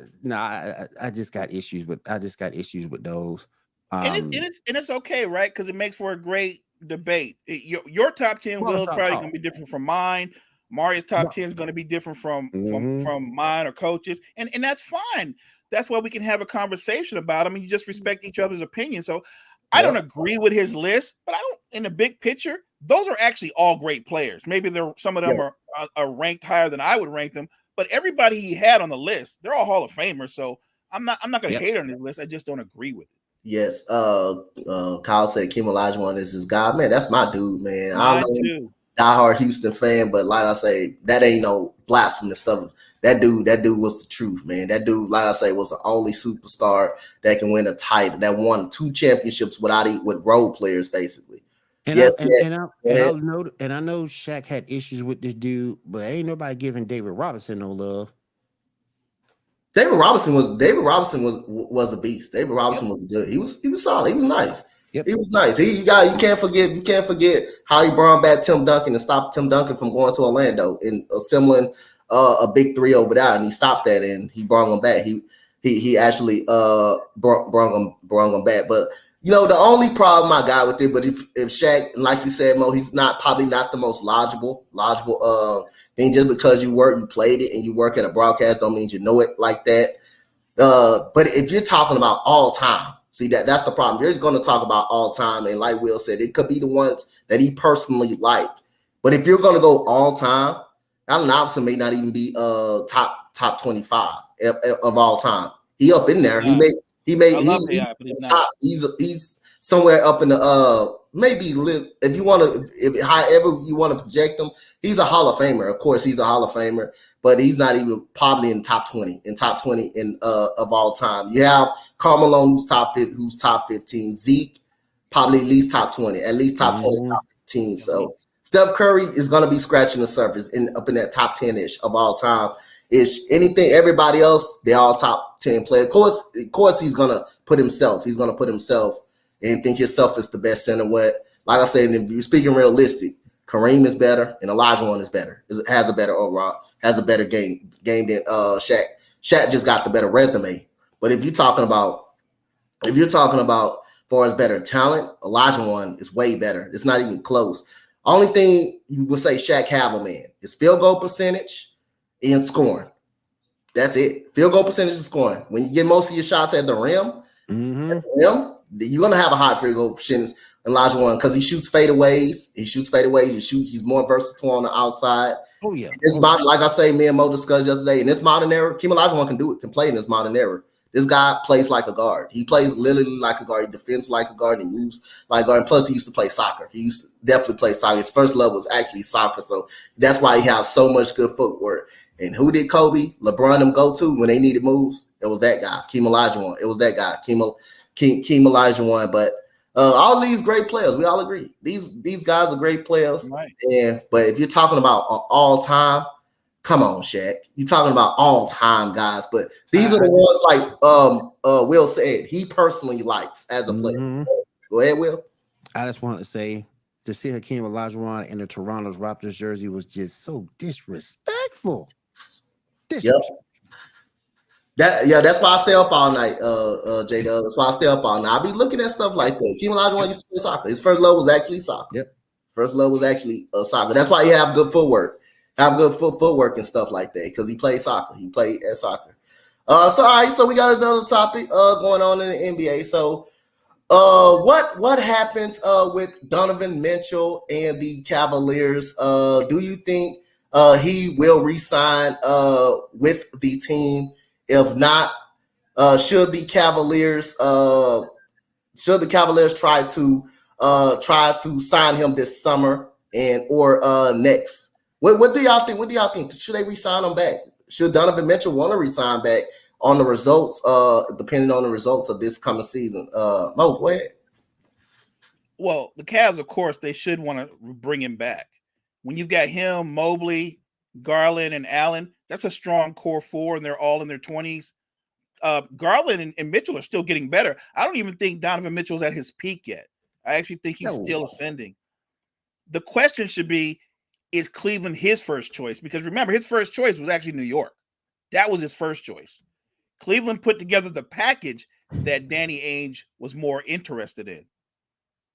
just got issues with those. And it's okay, right? Because it makes for a great debate. Your top 10 will is probably going to be different from mine. Marius' top 10 is going to be different from mine or coaches, and that's fine. That's why we can have a conversation about them, and you just respect each other's opinion. So I don't agree with his list, but I don't. In the big picture, those are actually all great players. Maybe some of them are ranked higher than I would rank them, but everybody he had on the list, they're all Hall of Famers. So I'm not going to hate on his list. I just don't agree with it. Yes. Kyle said Kim Olajuwon is his guy. Man, that's my dude, man. I'm a diehard Houston fan, but like I say, that ain't no blasphemous stuff. That dude was the truth, man. That dude, like I say, was the only superstar that can win a title, that won 2 championships with role players, basically. And I know Shaq had issues with this dude, but ain't nobody giving David Robinson no love. David Robinson was a beast. David Robinson was good. He was solid. He was nice. Yep. He was nice. You can't forget how he brought back Tim Duncan and stopped Tim Duncan from going to Orlando and assembling a big 3 over there, and he stopped that and he brought him back. He actually brought him back. But you know, the only problem I got with it, but if Shaq, like you said, Mo, he's probably not the most logical thing. Just because you played it and you work at a broadcast don't mean you know it like that. But if you're talking about all time, see that's the problem. You're going to talk about all time, and like Will said, it could be the ones that he personally liked. But if you're going to go all time, Allen Iverson may not even be top 25 of all time. He up in there. Yeah. He's somewhere up in the maybe however you want to project him. He's a Hall of Famer. Of course, he's a Hall of Famer, but he's not even probably in top 20 of all time. You have Karl Malone who's top 15. Zeke probably at least top 20, top 20, top 15. So Steph Curry is going to be scratching the surface up in that top 10-ish of all time. Anything, everybody else, they're all top 10 players. Of course, he's going to put himself. He's going to put himself and think himself is the best center. What, like I said, if you're speaking realistic, Kareem is better and Olajuwon is better. Has a better overall, has a better game than Shaq. Shaq just got the better resume. But if you're talking about far as better talent, Olajuwon is way better. It's not even close. Only thing you would say Shaq have a man is field goal percentage and scoring. That's it. Field goal percentage and scoring. When you get most of your shots at the rim, you're gonna have a high field goal percentage. Olajuwon, because he shoots fadeaways. He's more versatile on the outside. Oh yeah. It's like I say, me and Mo discussed yesterday. In this modern era, Hakeem Olajuwon can play in this modern era. This guy plays like a guard. He plays literally like a guard. He defends like a guard and moves like a guard. Plus, he used to play soccer. He used to definitely play soccer. His first love was actually soccer. So that's why he has so much good footwork. And who did Kobe, LeBron them go to when they needed moves? It was that guy, Hakeem Olajuwon. It was that guy, Hakeem Olajuwon. But all these great players, we all agree. These guys are great players. Right. But if you're talking about all time, come on, Shaq. You're talking about all time guys, but these are the ones like Will said he personally likes as a player. Go ahead, Will. I just wanted to say to see Hakeem Olajuwon in the Toronto Raptors jersey was just so disrespectful. Disrespectful. That's why I stay up all night, J-Dub. That's why I stay up all night. I be looking at stuff like that. Hakeem Olajuwon used to play soccer. His first love was actually soccer. Yep. First love was actually soccer. That's why he have good footwork. Have good footwork and stuff like that because he played soccer. He played at soccer. All right. So we got another topic going on in the NBA. So, what happens with Donovan Mitchell and the Cavaliers? Do you think he will re-sign with the team? If not, should the Cavaliers try to sign him this summer or next? What do y'all think? What do y'all think? Should they re-sign him back? Should Donovan Mitchell want to re-sign back on the results, depending on the results of this coming season? Mo, go ahead. Well, the Cavs, of course, they should want to bring him back. When you've got him, Mobley, Garland, and Allen, that's a strong core four, and they're all in their 20s. Garland and Mitchell are still getting better. I don't even think Donovan Mitchell's at his peak yet. I actually think he's still ascending. The question should be, is Cleveland his first choice? Because remember, his first choice was actually New York. That was his first choice. Cleveland put together the package that Danny Ainge was more interested in.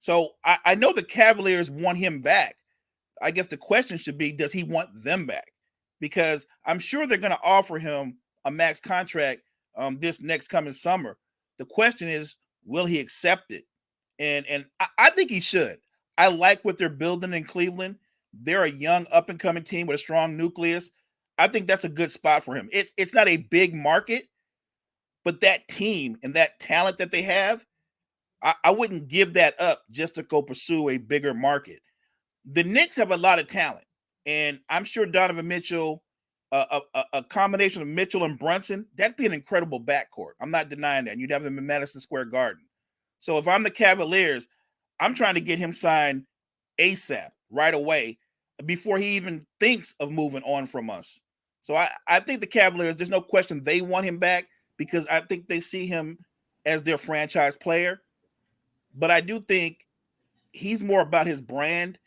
So I know the Cavaliers want him back. I guess the question should be, does he want them back? Because I'm sure they're going to offer him a max contract this next coming summer. The question is, will he accept it? And I think he should. I like what they're building in Cleveland. They're a young, up-and-coming team with a strong nucleus. I think that's a good spot for him. It's not a big market, but that team and that talent that they have, I wouldn't give that up just to go pursue a bigger market. The Knicks have a lot of talent, and I'm sure Donovan Mitchell, a combination of Mitchell and Brunson, that'd be an incredible backcourt. I'm not denying that. And you'd have them in Madison Square Garden. So if I'm the Cavaliers, I'm trying to get him signed ASAP, right away, before he even thinks of moving on from us. So I think the Cavaliers, there's no question they want him back because I think they see him as their franchise player. But I do think he's more about his brand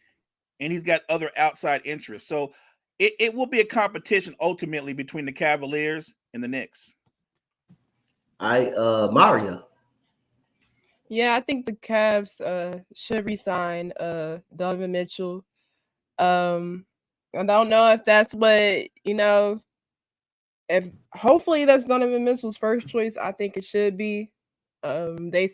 and he's got other outside interests. So it will be a competition ultimately between the Cavaliers and the Knicks. Mario. Yeah, I think the Cavs should re-sign Donovan Mitchell. I don't know if that's what, if hopefully that's Donovan Mitchell's first choice. I think it should be. They,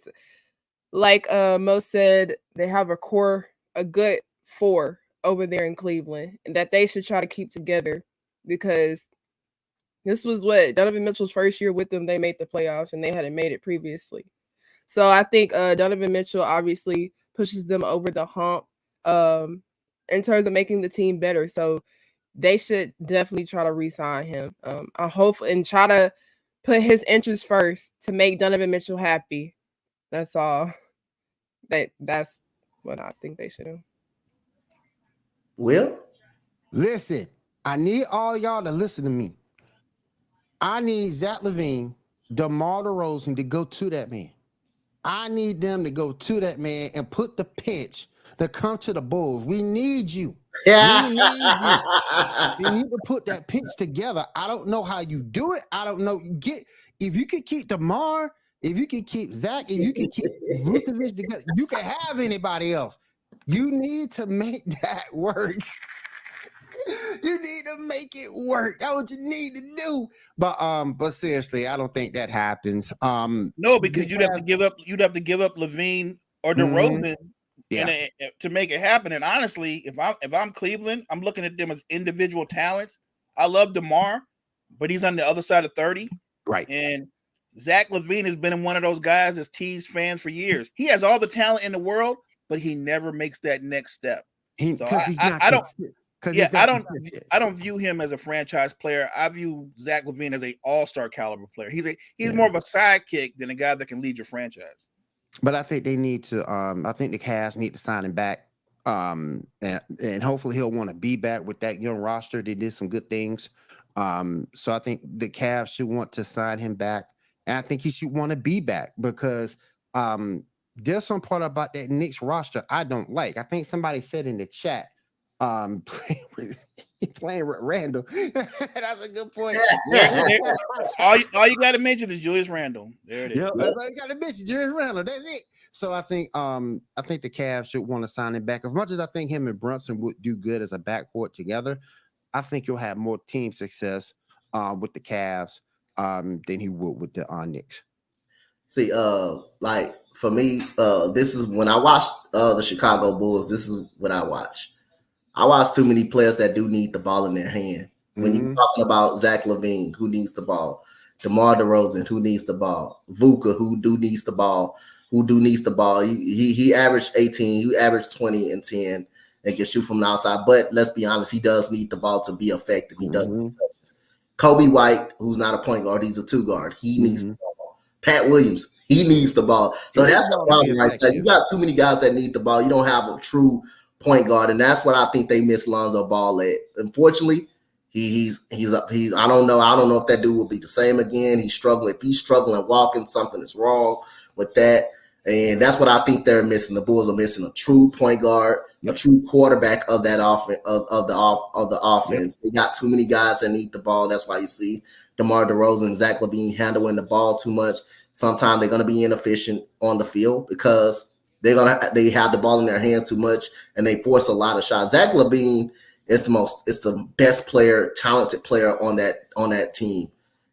like Mo said, they have a good four over there in Cleveland, and that they should try to keep together because this was what Donovan Mitchell's first year with them. They made the playoffs and they hadn't made it previously. So I think Donovan Mitchell obviously pushes them over the hump in terms of making the team better. So they should definitely try to re-sign him. I hope and try to put his interests first to make Donovan Mitchell happy. That's all. That's what I think they should do. Will? Listen, I need all y'all to listen to me. I need Zach LaVine, DeMar DeRozan to go to that man. I need them to go to that man and put the pitch to come to the Bulls. We need you. Yeah. We need you. You need to put that pitch together. I don't know how you do it. I don't know. If you could keep DeMar, if you can keep Zach, if you can keep Vucevic together, you can have anybody else. You need to make that work. You need to make it work. That's what you need to do. But seriously, I don't think that happens. No, because you'd have to give up Levine or DeRozan to make it happen. And honestly, if I'm Cleveland, I'm looking at them as individual talents. I love DeMar, but he's on the other side of 30. Right. And Zach LaVine has been one of those guys that's teased fans for years. He has all the talent in the world, but he never makes that next step. I don't view him as a franchise player. I view Zach LaVine as an all-star caliber player. He's more of a sidekick than a guy that can lead your franchise. But I think they need to. I think the Cavs need to sign him back. And hopefully he'll want to be back with that young roster. They did some good things. So I think the Cavs should want to sign him back, and I think he should want to be back because there's some part about that Knicks roster I don't like. I think somebody said in the chat, playing with Randall. That's a good point. all you got to mention is Julius Randle. There it is. Yep, that's all you got to mention, Julius Randle. That's it. So I think the Cavs should want to sign him back. As much as I think him and Brunson would do good as a backcourt together, I think you'll have more team success with the Cavs than he would with the Knicks. See, like for me, this is when I watch the Chicago Bulls. This is what I watch. I watch too many players that do need the ball in their hand. When you're talking about Zach LaVine, who needs the ball, DeMar DeRozan, who needs the ball, Vuka, who needs the ball. He averaged 18, he averaged 20 and 10 and can shoot from the outside. But let's be honest, he does need the ball to be effective. He does. Kobe White, who's not a point guard, he's a two guard. He needs the ball. Pat Williams, he needs the ball. So that's the problem right there. You got too many guys that need the ball. You don't have a true point guard, and that's what I think they miss Lonzo Ball at. Unfortunately, he's I don't know if that dude will be the same again. He's struggling. If he's struggling walking, something is wrong with that. And that's what I think they're missing. The Bulls are missing a true point guard, a true quarterback of that offense of the offense. They got too many guys that need the ball. That's why you see DeMar DeRozan and Zach LaVine handling the ball too much. Sometimes they're going to be inefficient on the field because they have the ball in their hands too much and they force a lot of shots. Zach LaVine is the best player, talented player on that team.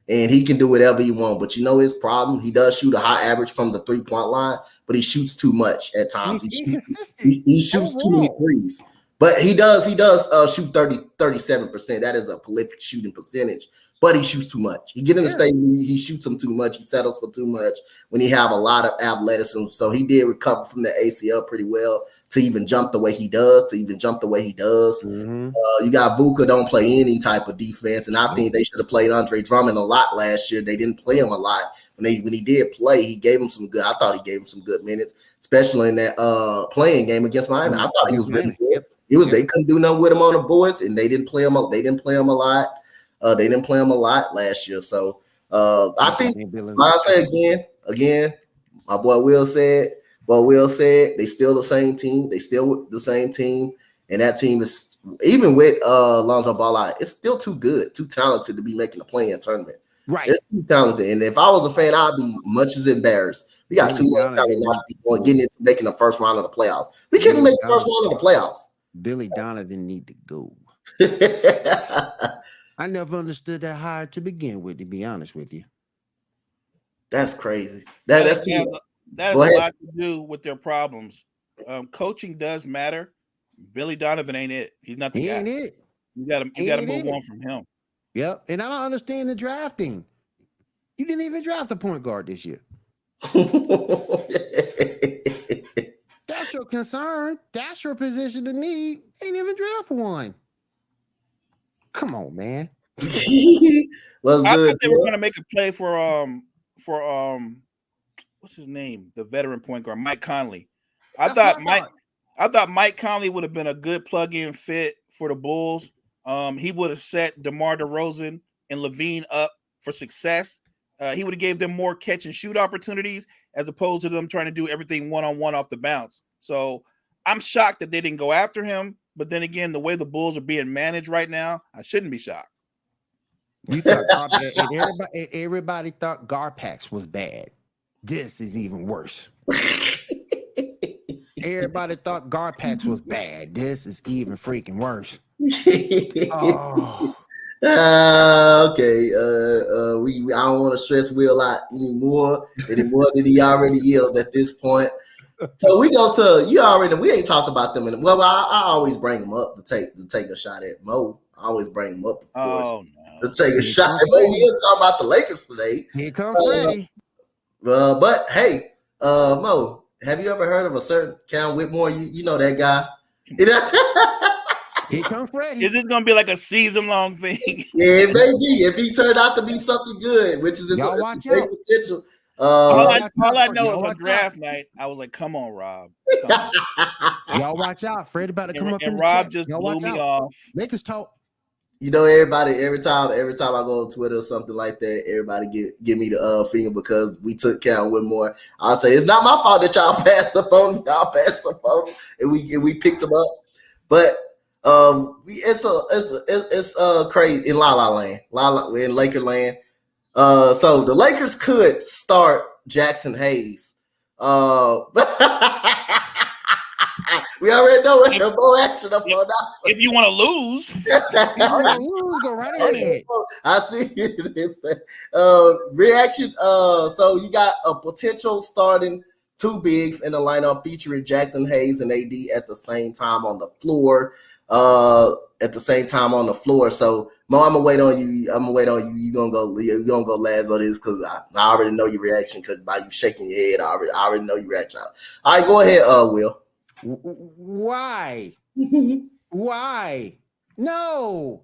And he can do whatever he wants. But you know his problem? He does shoot a high average from the three-point line, but he shoots too much at times. He shoots too many threes. But he does shoot 37%. That is a prolific shooting percentage. But he shoots too much. He get in the state, he shoots them too much. He settles for too much when he have a lot of athleticism. So he did recover from the ACL pretty well to even jump the way he does. You got Vuka don't play any type of defense, and I think they should have played Andre Drummond a lot last year. They didn't play him a lot. When he did play, he gave him some good. I thought he gave him some good minutes, especially in that playing game against Miami. I thought he was really good. They couldn't do nothing with him on the boards, and they didn't play him. They didn't play him a lot. They didn't play him a lot last year. So I think I say again, my boy Will said, they still the same team. They still the same team. And that team is, even with Lonzo Ball, it's still too good, too talented to be making a play-in tournament. Right. It's too talented. And if I was a fan, I'd be much as embarrassed. We got too much talent getting into making the first round of the playoffs. We can't even make the first round of the playoffs. Billy Donovan need to go. I never understood that hire to begin with, to be honest with you. That's crazy. That has a lot to do with their problems. Coaching does matter. Billy Donovan ain't it. He's not the guy. Ain't it. You got to move on from him. Yep. And I don't understand the drafting. You didn't even draft a point guard this year. That's your concern. That's your position to need. Ain't even draft one. Come on, man. What's I good? thought they were going to make a play for what's his name? The veteran point guard, Mike Conley. I thought Mike Conley would have been a good plug-in fit for the Bulls. He would have set DeMar DeRozan and LaVine up for success. he would have gave them more catch and shoot opportunities as opposed to them trying to do everything one-on-one off the bounce. So I'm shocked that they didn't go after him. But then again, the way the Bulls are being managed right now, I shouldn't be shocked. You thought everybody thought Garpax was bad. This is even worse. Everybody thought Garpax was bad. This is even freaking worse. Oh. Okay. I don't want to stress Will out anymore than he already is at this point. So we go to we ain't talked about them I always bring them up to take a shot at Mo. I always bring him up, of course, to take a shot at Mo. We didn't talk about the Lakers today. Here comes Freddie. But hey, Mo, have you ever heard of a certain Cal Whitmore? You know that guy. Here comes Freddie. Is this gonna be like a season-long thing? Yeah, it may be. If he turned out to be something good, which is it's great potential. All I know is on draft night, I was like, "Come on, Rob." Come on. Y'all watch out. Freddie about to come up. And Rob just blew me off. Lakers talk. You know, everybody. Every time I go on Twitter or something like that, everybody give me the finger because we took Cal Whitmore. I'll say it's not my fault that y'all passed up on him. Y'all passed up on him, and we picked him up. But it's crazy in La La Land, we're in Laker land. So the Lakers could start Jackson Hayes. We already know what the more action up on that. If you want to lose, go right ahead. I see this reaction. So you got a potential starting two bigs in the lineup featuring Jackson Hayes and AD at the same time on the floor. So Mo, I'm gonna wait on you. You're gonna go last on this because I already know your reaction because by you shaking your head, I already know your reaction. All right, go ahead, Will. Why? Why? No.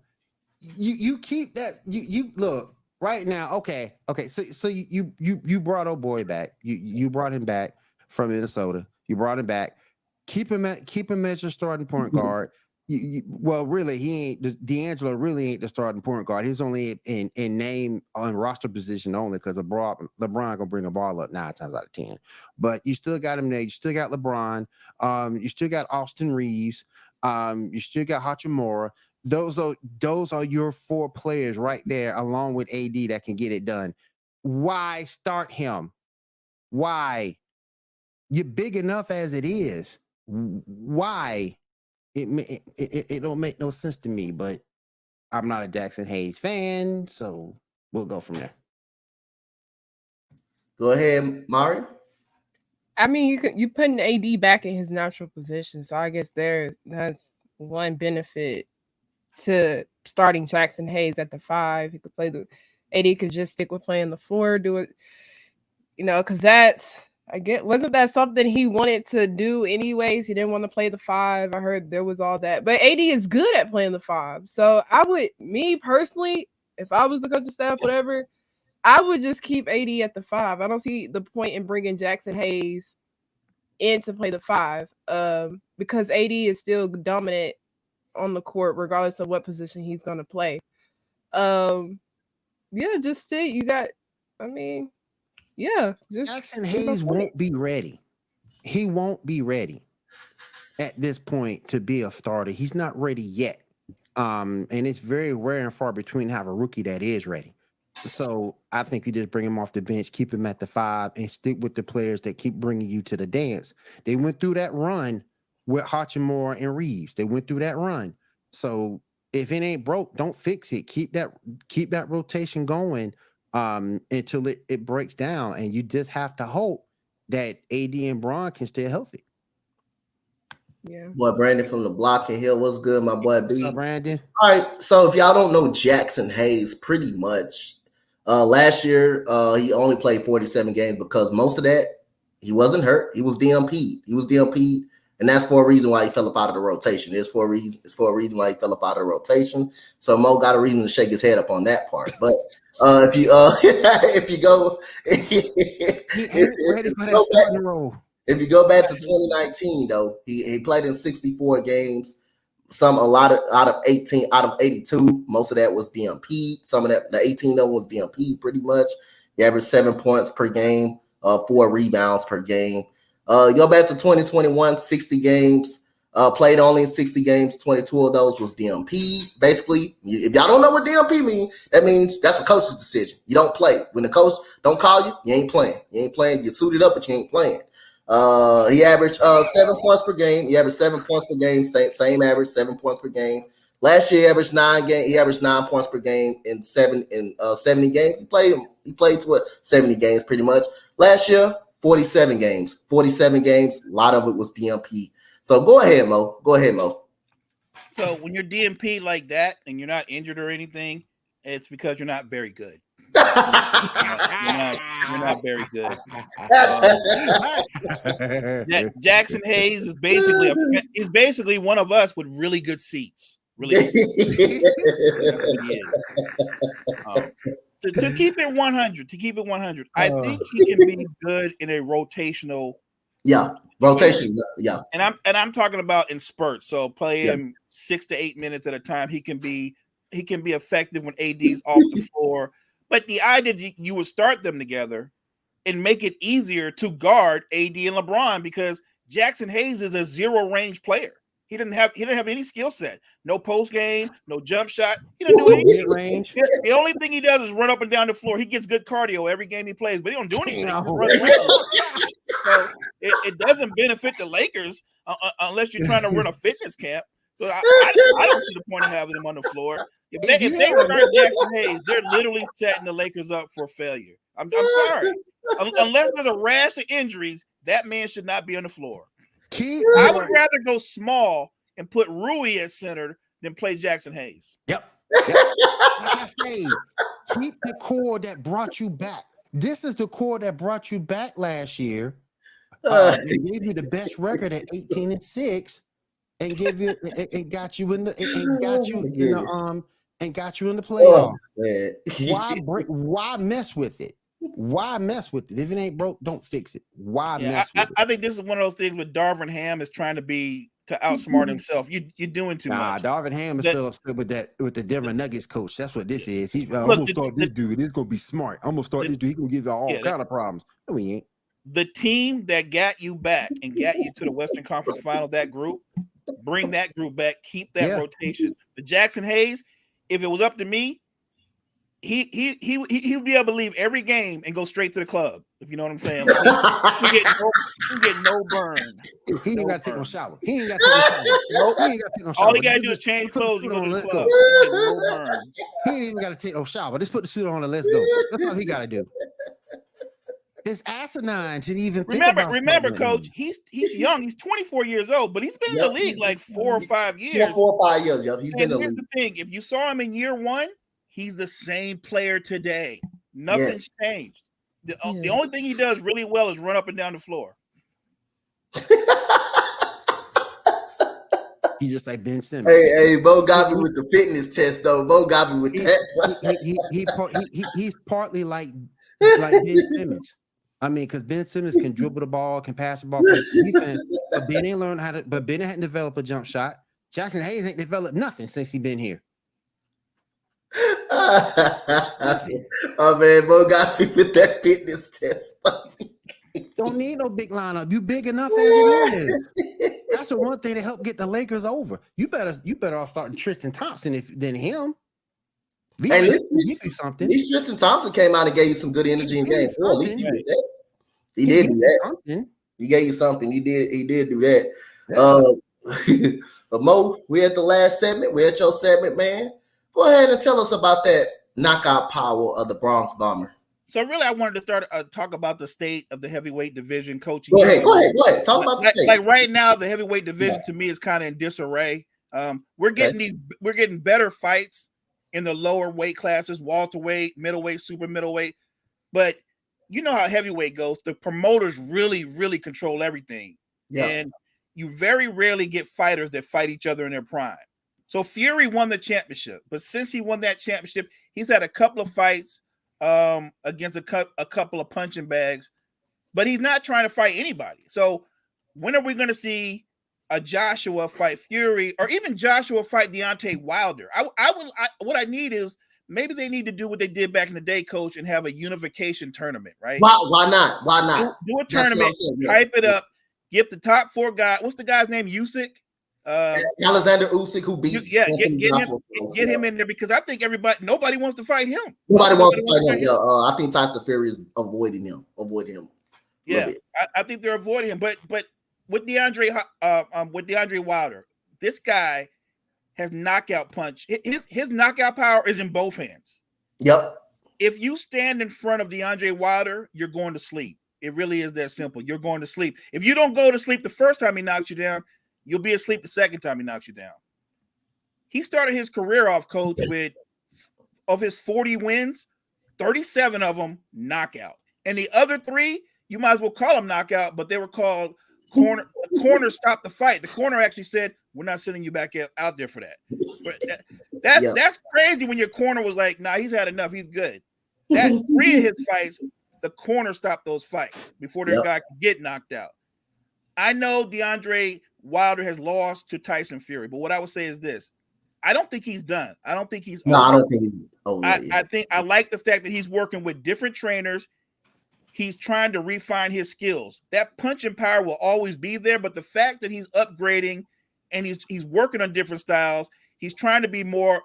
You keep that. You look right now. Okay. So you brought old boy back. You brought him back from Minnesota. You brought him back. Keep him as your starting point guard. Well, really, he ain't. D'Angelo really ain't the starting point guard. He's only in name on roster position only because LeBron gonna bring the ball up 9 times out of 10. But you still got him there. You still got LeBron. You still got Austin Reeves. You still got Hachimura. Those are your 4 players right there, along with AD that can get it done. Why start him? Why? You're big enough as it is. Why? It don't make no sense to me, but I'm not a Jackson Hayes fan, so we'll go from there. Go ahead, Mario. I mean, you putting AD back in his natural position, so I guess that's one benefit to starting Jackson Hayes at the 5. He could play AD could just stick with playing the floor, do it, because wasn't that something he wanted to do anyways? He didn't want to play the 5. I heard there was all that. But AD is good at playing the 5. So me personally, if I was the coaching staff, whatever, I would just keep AD at the 5. I don't see the point in bringing Jackson Hayes in to play the 5 because AD is still dominant on the court regardless of what position he's going to play. Just stay. Jackson Hayes won't be ready. He won't be ready at this point to be a starter. He's not ready yet. And it's very rare and far between to have a rookie that is ready. So I think you just bring him off the bench, keep him at the 5, and stick with the players that keep bringing you to the dance. They went through that run with Hachimura and Reeves. They went through that run. So if it ain't broke, don't fix it. Keep that rotation going. Until it breaks down, and you just have to hope that AD and Bron can stay healthy. Yeah. Boy, Brandon from the block in here. What's good, my boy B? What's up, Brandon? All right. So if y'all don't know Jackson Hayes, pretty much last year he only played 47 games because most of that he wasn't hurt. He was DMP'd. And that's for a reason why he fell up out of the rotation. It's for a reason why he fell up out of the rotation. So Mo got a reason to shake his head up on that part. But if you go back to 2019 though, he played in 64 games. Out of 82. Most of that was DMP. Some of that, the 18 though, was DMP pretty much. He averaged 7 points per game, 4 rebounds per game. Go back to 2021, 60 games. Played only in 60 games. 22 of those was DMP. Basically, if y'all don't know what DMP means, that means that's a coach's decision. You don't play. When the coach don't call you, you ain't playing. You ain't playing. You're suited up, but you ain't playing. He averaged 7 points per game. He averaged 7 points per game. Same average, 7 points per game. Last year, he averaged 9 points per game in 70 games. He played to 70 games pretty much. Last year, 47 games. 47 games. A lot of it was DMP. So go ahead, Mo. So when you're DMP like that and you're not injured or anything, it's because you're not very good. You're not very good. Jackson Hayes is basically one of us with really good seats. Really good seats. To keep it 100, I think he can be good in a rotational. Rotation. And I'm talking about in spurts. So play him 6 to 8 minutes at a time. He can be effective when AD's off the floor. But the idea you would start them together and make it easier to guard AD and LeBron because Jackson Hayes is a zero range player. He didn't have any skill set. No post game, no jump shot. He didn't do anything. Range. The only thing he does is run up and down the floor. He gets good cardio every game he plays, but he don't do anything. So it doesn't benefit the Lakers unless you're trying to run a fitness camp. So I don't see the point of having him on the floor. If they start Jackson Hayes, they're literally setting the Lakers up for failure. I'm sorry. Unless there's a rash of injuries, that man should not be on the floor. I would rather go small and put Rui at center than play Jackson Hayes. Yep. Like I say, keep the core that brought you back. This is the core that brought you back last year. It gave you the best record at 18-6, and got you in the playoff. Why mess with it? Why mess with it? If it ain't broke, don't fix it. Why mess with it? I think this is one of those things with Darvin Ham is trying to outsmart himself. You're doing too much. Darvin Ham is still upset with the Denver Nuggets coach. That's what this is. I'm gonna start this dude. It's gonna be smart. I'm gonna start this dude. He's gonna give you all kind of problems. No, he ain't. The team that got you back and got you to the Western Conference Final, that group, bring that group back. Keep that rotation. But Jackson Hayes, if it was up to me, he'd be able to leave every game and go straight to the club. If you know what I'm saying, like, he get no burn. He ain't got to take no shower. All he got to do is change clothes and go to the club. No burn. He ain't even got to take no shower. Just put the suit on and let's go. That's all he got to do. It's asinine to even remember, Coach. He's young. He's 24 years old, but he's been in the league like 4 or 5 years. 4 or 5 years, He's been in the league. Here's the thing: if you saw him in year 1, he's the same player today. Nothing's changed. The only thing he does really well is run up and down the floor. He just like Ben Simmons. Hey, Bo got me with the fitness test, though. Bo got me with that. He's partly like Ben Simmons. I mean, because Ben Simmons can dribble the ball, can pass the ball, but Ben ain't learned how to. But Ben hadn't developed a jump shot. Jackson Hayes ain't developed nothing since he been here. Oh man, Bo got me with that fitness test. Don't need no big lineup. You big enough as it is. That's the one thing that helped get the Lakers over. You better off starting Tristan Thompson than him. At least Tristan Thompson came out and gave you some good energy in game 4. At least he did that. He did do that. He gave you something. He did do that. Yeah. But Mo, we're at the last segment. We're at your segment, man. Go ahead and tell us about that knockout power of the Bronx Bomber. So really, I wanted to start talk about the state of the heavyweight division coaching. Go ahead. Talk about the state. Like right now, the heavyweight division to me is kind of in disarray. We're getting better fights in the lower weight classes, welterweight, middleweight, super middleweight. But you know how heavyweight goes. The promoters really, really control everything. Yeah. And you very rarely get fighters that fight each other in their prime. So Fury won the championship, but since he won that championship, he's had a couple of fights against a couple of punching bags, but he's not trying to fight anybody. So when are we going to see a Joshua fight Fury, or even Joshua fight Deontay Wilder? What I need is maybe they need to do what they did back in the day, Coach, and have a unification tournament, right? Why not? Why not? Do a tournament, hype it up, get the top 4 guys. What's the guy's name? Usyk? Alexander Usyk, who beat get him in there, because I think nobody wants to fight him. Nobody wants to fight him. Yeah, I think Tyson Fury is avoiding him. Yeah, I think they're avoiding him. But with Deontay Wilder, this guy has knockout punch. His knockout power is in both hands. Yep. If you stand in front of Deontay Wilder, you're going to sleep. It really is that simple. You're going to sleep. If you don't go to sleep the first time he knocks you down, you'll be asleep the second time he knocks you down. He started his career off, Coach, with, of his 40 wins, 37 of them knockout. And the other 3, you might as well call them knockout, but they were called corner. The corner stopped the fight. The corner actually said, we're not sending you back out there for that. But that's crazy when your corner was like, nah, he's had enough. He's good. That 3 of his fights, the corner stopped those fights before the guy could get knocked out. I know Deontay Wilder has lost to Tyson Fury, but what I would say is this: I don't think he's done. I don't think he's over. I don't think he's over. I think I like the fact that he's working with different trainers. He's trying to refine his skills. That punching power will always be there, but the fact that he's upgrading and he's working on different styles, he's trying to be more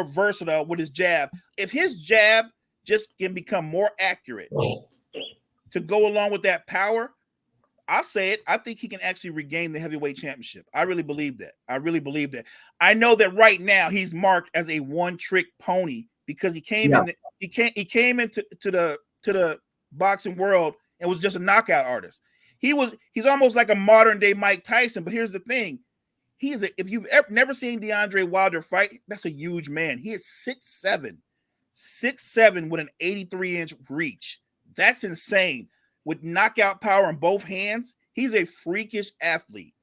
versatile with his jab. If his jab just can become more accurate to go along with that power, I'll say it. I think he can actually regain the heavyweight championship. I really believe that. I know that right now he's marked as a one-trick pony because he came into the boxing world and was just a knockout artist. He's almost like a modern day Mike Tyson. But here's the thing: if you've never seen Deontay Wilder fight, that's a huge man. He is 6'7", with an 83-inch reach. That's insane. With knockout power in both hands, he's a freakish athlete.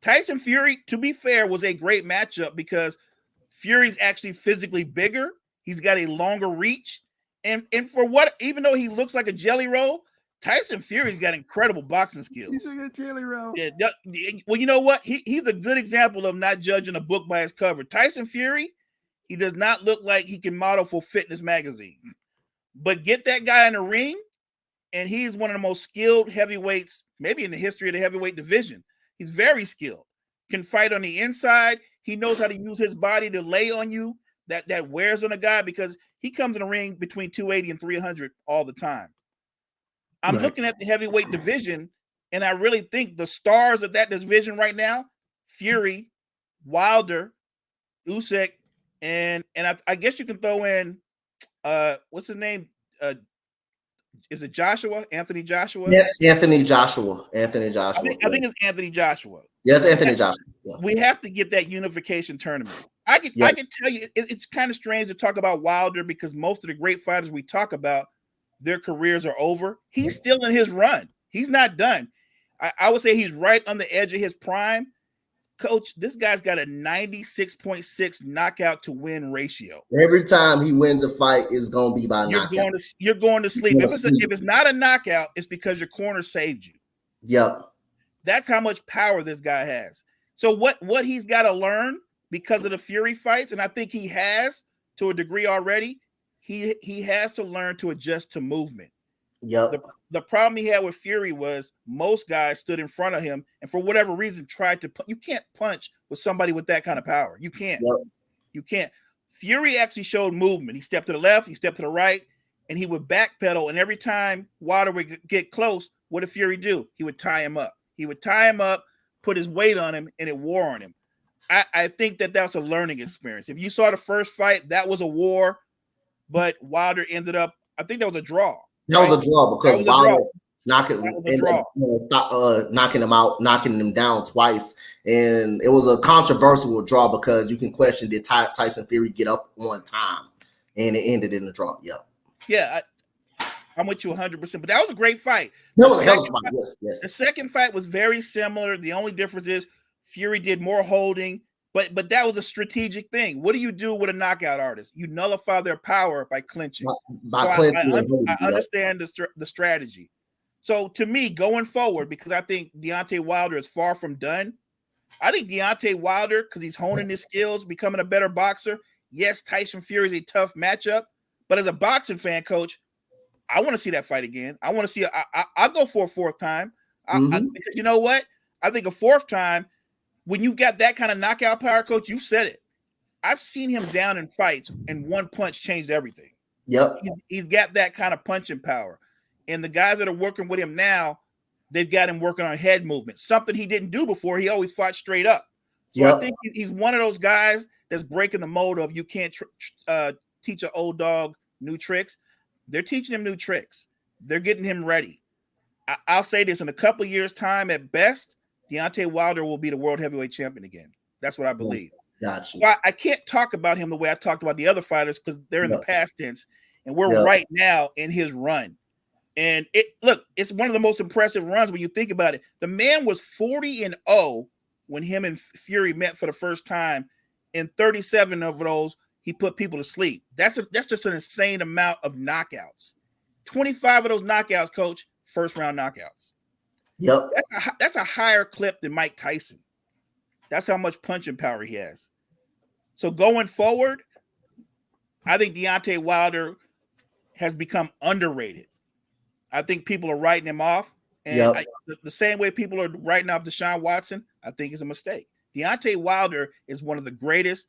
Tyson Fury, to be fair, was a great matchup because Fury's actually physically bigger. He's got a longer reach. And for what, even though he looks like a jelly roll, Tyson Fury's got incredible boxing skills. He's like a jelly roll. Yeah, well, you know what? He's a good example of not judging a book by its cover. Tyson Fury, he does not look like he can model for Fitness magazine. But get that guy in the ring, and he's one of the most skilled heavyweights, maybe in the history of the heavyweight division. He's very skilled. Can fight on the inside. He knows how to use his body to lay on you. That wears on a guy because he comes in the ring between 280 and 300 all the time. I'm looking at the heavyweight division, and I really think the stars of that division right now, Fury, Wilder, Usyk, and I guess you can throw in what's his name? Is it Joshua? Anthony Joshua? Yeah, Anthony Joshua. I think it's Anthony Joshua. Yes, Anthony Joshua. Yeah. We have to get that unification tournament. I can tell you it's kind of strange to talk about Wilder because most of the great fighters we talk about, their careers are over. He's still in his run. He's not done. I would say he's right on the edge of his prime. Coach, this guy's got a 96.6 knockout to win ratio. Every time he wins a fight, it's going to be by knockout. You're going to sleep. If it's not a knockout, it's because your corner saved you. Yep. That's how much power this guy has. So what he's got to learn because of the Fury fights, and I think he has to a degree already, he has to learn to adjust to movement. Yep. The problem he had with Fury was most guys stood in front of him and for whatever reason tried to you can't punch with somebody with that kind of power. You can't. Yep. You can't. Fury actually showed movement. He stepped to the left, he stepped to the right, and he would backpedal. And every time Wilder would get close, what did Fury do? He would tie him up. Put his weight on him, and it wore on him. I think that's a learning experience. If you saw the first fight, that was a war, but Wilder ended up, I think that was a draw. That was a draw because Wilder knocking him out, knocking him down twice. And it was a controversial draw because you can question, did Tyson Fury get up one time? And it ended in a draw. Yep. Yeah, I'm with you 100%. But that was a great fight. Yes. The second fight was very similar. The only difference is Fury did more holding, but that was a strategic thing. What do you do with a knockout artist? You nullify their power by clinching. I understand the strategy. So to me, going forward, because I think Deontay Wilder is far from done, I think Deontay Wilder, because he's honing his skills, becoming a better boxer, yes, Tyson Fury is a tough matchup, but as a boxing fan, Coach, I want to see that fight again. I want to see. I'll go for a fourth time. Because you know what? I think a fourth time, when you've got that kind of knockout power, Coach, you said it. I've seen him down in fights, and one punch changed everything. Yep. He's got that kind of punching power. And the guys that are working with him now, they've got him working on head movement, something he didn't do before. He always fought straight up. So I think he's one of those guys that's breaking the mold of you can't teach an old dog new tricks. They're teaching him new tricks. They're getting him ready. I'll say this, in a couple of years' time at best, Deontay Wilder will be the world heavyweight champion again. That's what I believe. Gotcha. So I can't talk about him the way I talked about the other fighters because they're in the past tense, and we're right now in his run. And it's one of the most impressive runs when you think about it. The man was 40-0 when him and Fury met for the first time. In 37 of those, he put people to sleep. That's just an insane amount of knockouts. 25 of those knockouts, Coach, first round knockouts. Yep. That's a higher clip than Mike Tyson. That's how much punching power he has. So going forward, I think Deontay Wilder has become underrated. I think people are writing him off. And the same way people are writing off Deshaun Watson, I think is a mistake. Deontay Wilder is one of the greatest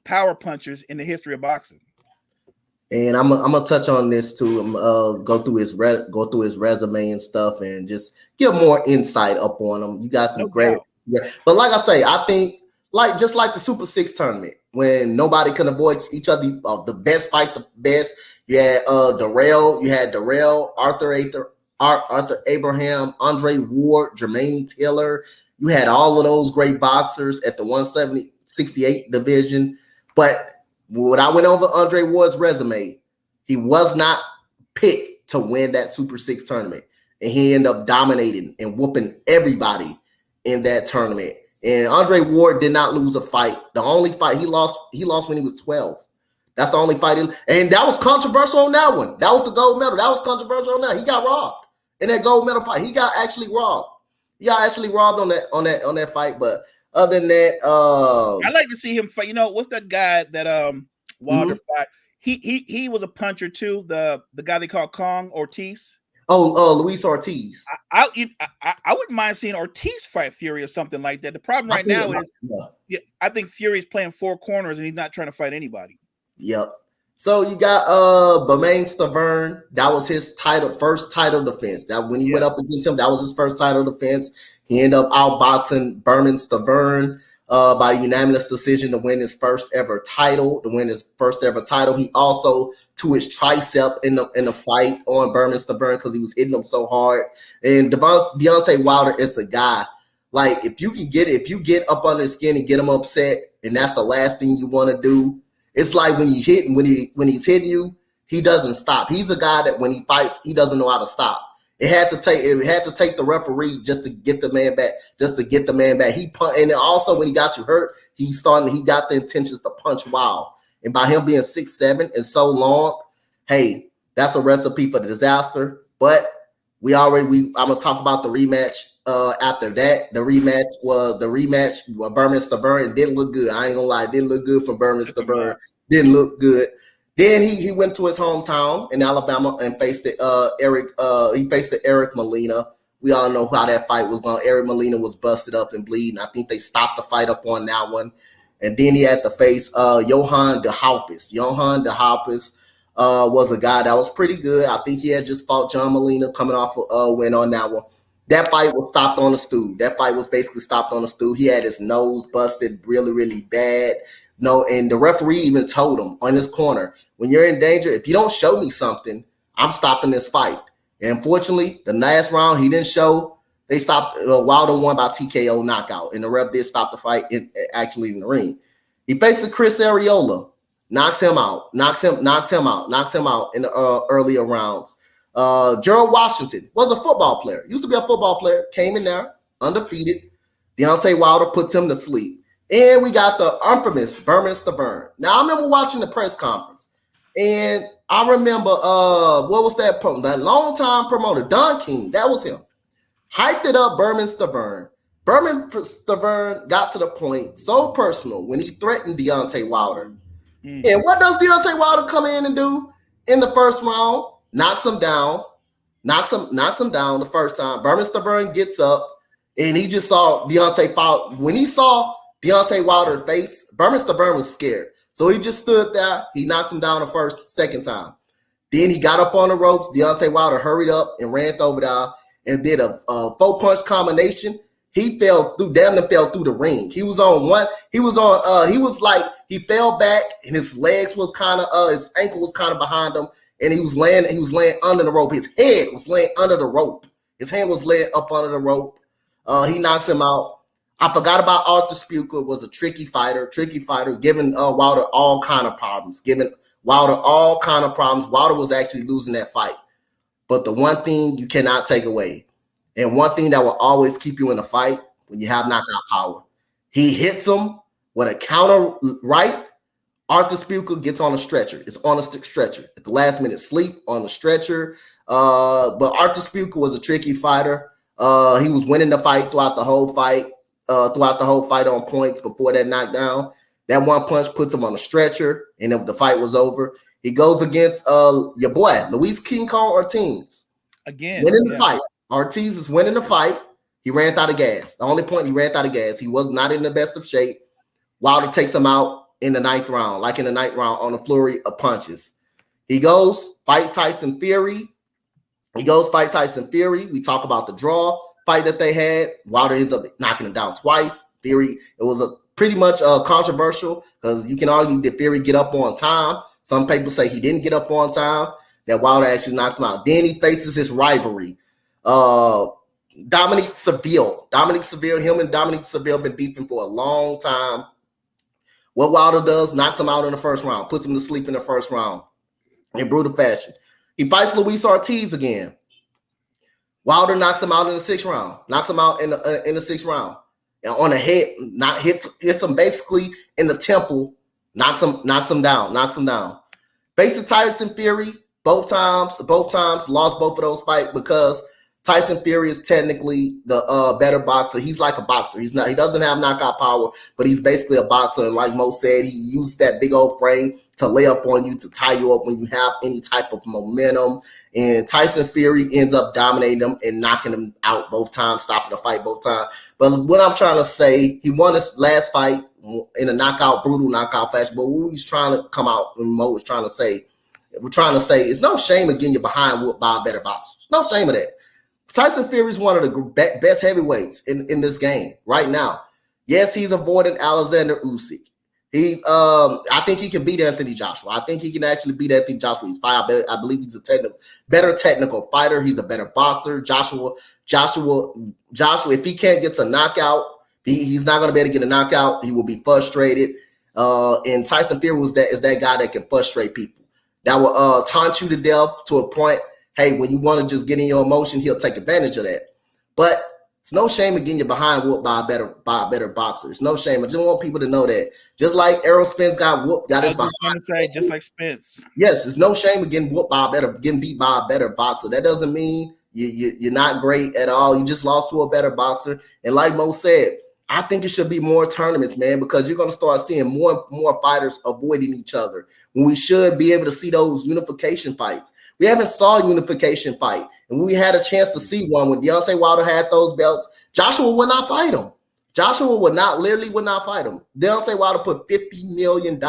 power punchers in the history of boxing. And I'm gonna touch on this too. Go through his resume and stuff, and just give more insight up on him. You got some great. But like I say, I think just like the Super 6 tournament, when nobody can avoid each other, the best fight, the best. You had Darrell, Arthur Abraham, Andre Ward, Jermaine Taylor. You had all of those great boxers at the 168 division. But when I went over Andre Ward's resume, he was not picked to win that Super 6 tournament. And he ended up dominating and whooping everybody in that tournament. And Andre Ward did not lose a fight. The only fight he lost when he was 12. That's the only fight. And that was controversial on that one. That was the gold medal. That was controversial on that. He got robbed in that gold medal fight. He got actually robbed. He got actually robbed on that fight. But other than that, I'd like to see him fight. You know, what's that guy that Wilder fought? He was a puncher too. The guy they call Kong Ortiz. Luis Ortiz. I wouldn't mind seeing Ortiz fight Fury or something like that. The problem right now is I think Fury's playing four corners and he's not trying to fight anybody. Yep. So you got Bermane Stiverne. That was his first title defense. That when he went up against him, that was his first title defense. He ended up outboxing Bermane Stiverne by unanimous decision to win his first ever title. He also to his tricep in the fight on Bermane Stiverne because he was hitting him so hard. And Deontay Wilder is a guy, like, if you get up under his skin and get him upset, and that's the last thing you want to do. It's like when he's hitting you, he doesn't stop. He's a guy that when he fights, he doesn't know how to stop. It had to take the referee just to get the man back. He punched, and also when he got you hurt, he got the intentions to punch wild. And by him being 6'7" and so long, hey, that's a recipe for disaster. But I'm gonna talk about the rematch after that. The rematch was Bermane Stiverne. Didn't look good. I ain't gonna lie, it didn't look good for Bermane Stiverne. Didn't look good. Then he went to his hometown in Alabama and faced Eric Molina. We all know how that fight was going. Eric Molina was busted up and bleeding. I think they stopped the fight up on that one. And then he had to face Johann de Halpis. Johann de Halpis was a guy that was pretty good. I think he had just fought John Molina coming off a win on that one. That fight was stopped on the stool. That fight was basically stopped on the stool. He had his nose busted really, really bad. No, and the referee even told him on his corner, when you're in danger, if you don't show me something, I'm stopping this fight. And unfortunately, the last round, he didn't show. They stopped. Wilder won by TKO knockout, and the ref did stop the fight actually in the ring. He faces Chris Arreola, knocks him out in the earlier rounds. Gerald Washington was a football player, used to be a football player, came in there undefeated. Deontay Wilder puts him to sleep. And we got the infamous Bermane Stiverne. Now, I remember watching the press conference, and I remember, what was that long-time promoter, Don King, that was him, hyped it up, Bermane Stiverne. Bermane Stiverne got to the point so personal when he threatened Deontay Wilder And what does Deontay Wilder come in and do in the first round? Knocks him down the first time. Bermane Stiverne gets up, and he just saw Deontay fall. When he saw Deontay Wilder's face, Bermane Stiverne was scared. So he just stood there. He knocked him down the second time. Then he got up on the ropes. Deontay Wilder hurried up and ran over there and did a 4-punch combination. He fell through the ring. He was on one. He fell back and his legs was kind of, his ankle was kind of behind him, and he was laying under the rope. His head was laying under the rope. His hand was laid up under the rope. He knocks him out. I forgot about Artur Spuka. Was a tricky fighter, giving Wilder all kind of problems. Wilder was actually losing that fight. But the one thing you cannot take away, and one thing that will always keep you in a fight when you have knockout power, he hits him with a counter right. Artur Spuka gets on a stretcher. It's on a stretcher. At the last minute, sleep on the stretcher. But Artur Spuka was a tricky fighter. He was winning the fight throughout the whole fight on points before that knockdown. That one punch puts him on a stretcher, and if the fight was over, he goes against your boy, Luis King Kong Ortiz. Again. Winning the fight. Ortiz is winning the fight. He ran out of gas. The only point, he ran out of gas. He was not in the best of shape. Wilder takes him out in the ninth round on a flurry of punches. He goes fight Tyson Fury. We talk about the draw fight that they had. Wilder ends up knocking him down twice. Fury, it was a pretty much controversial because you can argue did Fury get up on time. Some people say he didn't get up on time, that Wilder actually knocked him out. Then he faces his rivalry. Dominique Seville, him and Dominique Seville been beefing for a long time. What Wilder does, knocks him out in the first round, puts him to sleep in the first round in brutal fashion. He fights Luis Ortiz again. Wilder knocks him out in the sixth round. And on the head, hits him basically in the temple, knocks him down. Facing Tyson Fury both times, lost both of those fights because Tyson Fury is technically the better boxer. He's like a boxer. He doesn't have knockout power, but he's basically a boxer. And like Mo said, he used that big old frame to lay up on you, to tie you up when you have any type of momentum. And Tyson Fury ends up dominating him and knocking him out both times, stopping the fight both times. But what I'm trying to say, he won his last fight in a brutal knockout fashion. But what he's trying to come out, and Mo is trying to say, it's no shame of getting your behind whooped by a better boxer. No shame of that. Tyson Fury is one of the best heavyweights in this game right now. Yes, he's avoiding Alexander Usyk. I think he can beat Anthony Joshua. I think he can actually beat Anthony Joshua. I believe he's a better technical fighter. He's a better boxer. Joshua, if he can't get a knockout, he's not going to be able to get a knockout. He will be frustrated. And Tyson Fury is that guy that can frustrate people. That will taunt you to death to a point. Hey, when you want to just get in your emotion, he'll take advantage of that. But it's no shame in getting your behind whooped by a better boxer. It's no shame. I just want people to know that. Just like Errol Spence got his behind. Just like Spence. Yes, it's no shame in getting beat by a better boxer. That doesn't mean you're not great at all. You just lost to a better boxer. And like Mo said, I think it should be more tournaments, man, because you're going to start seeing more fighters avoiding each other when we should be able to see those unification fights. We haven't saw a unification fight, and we had a chance to see one when Deontay Wilder had those belts. Joshua would not fight him. Would not fight him. Deontay Wilder put $50 million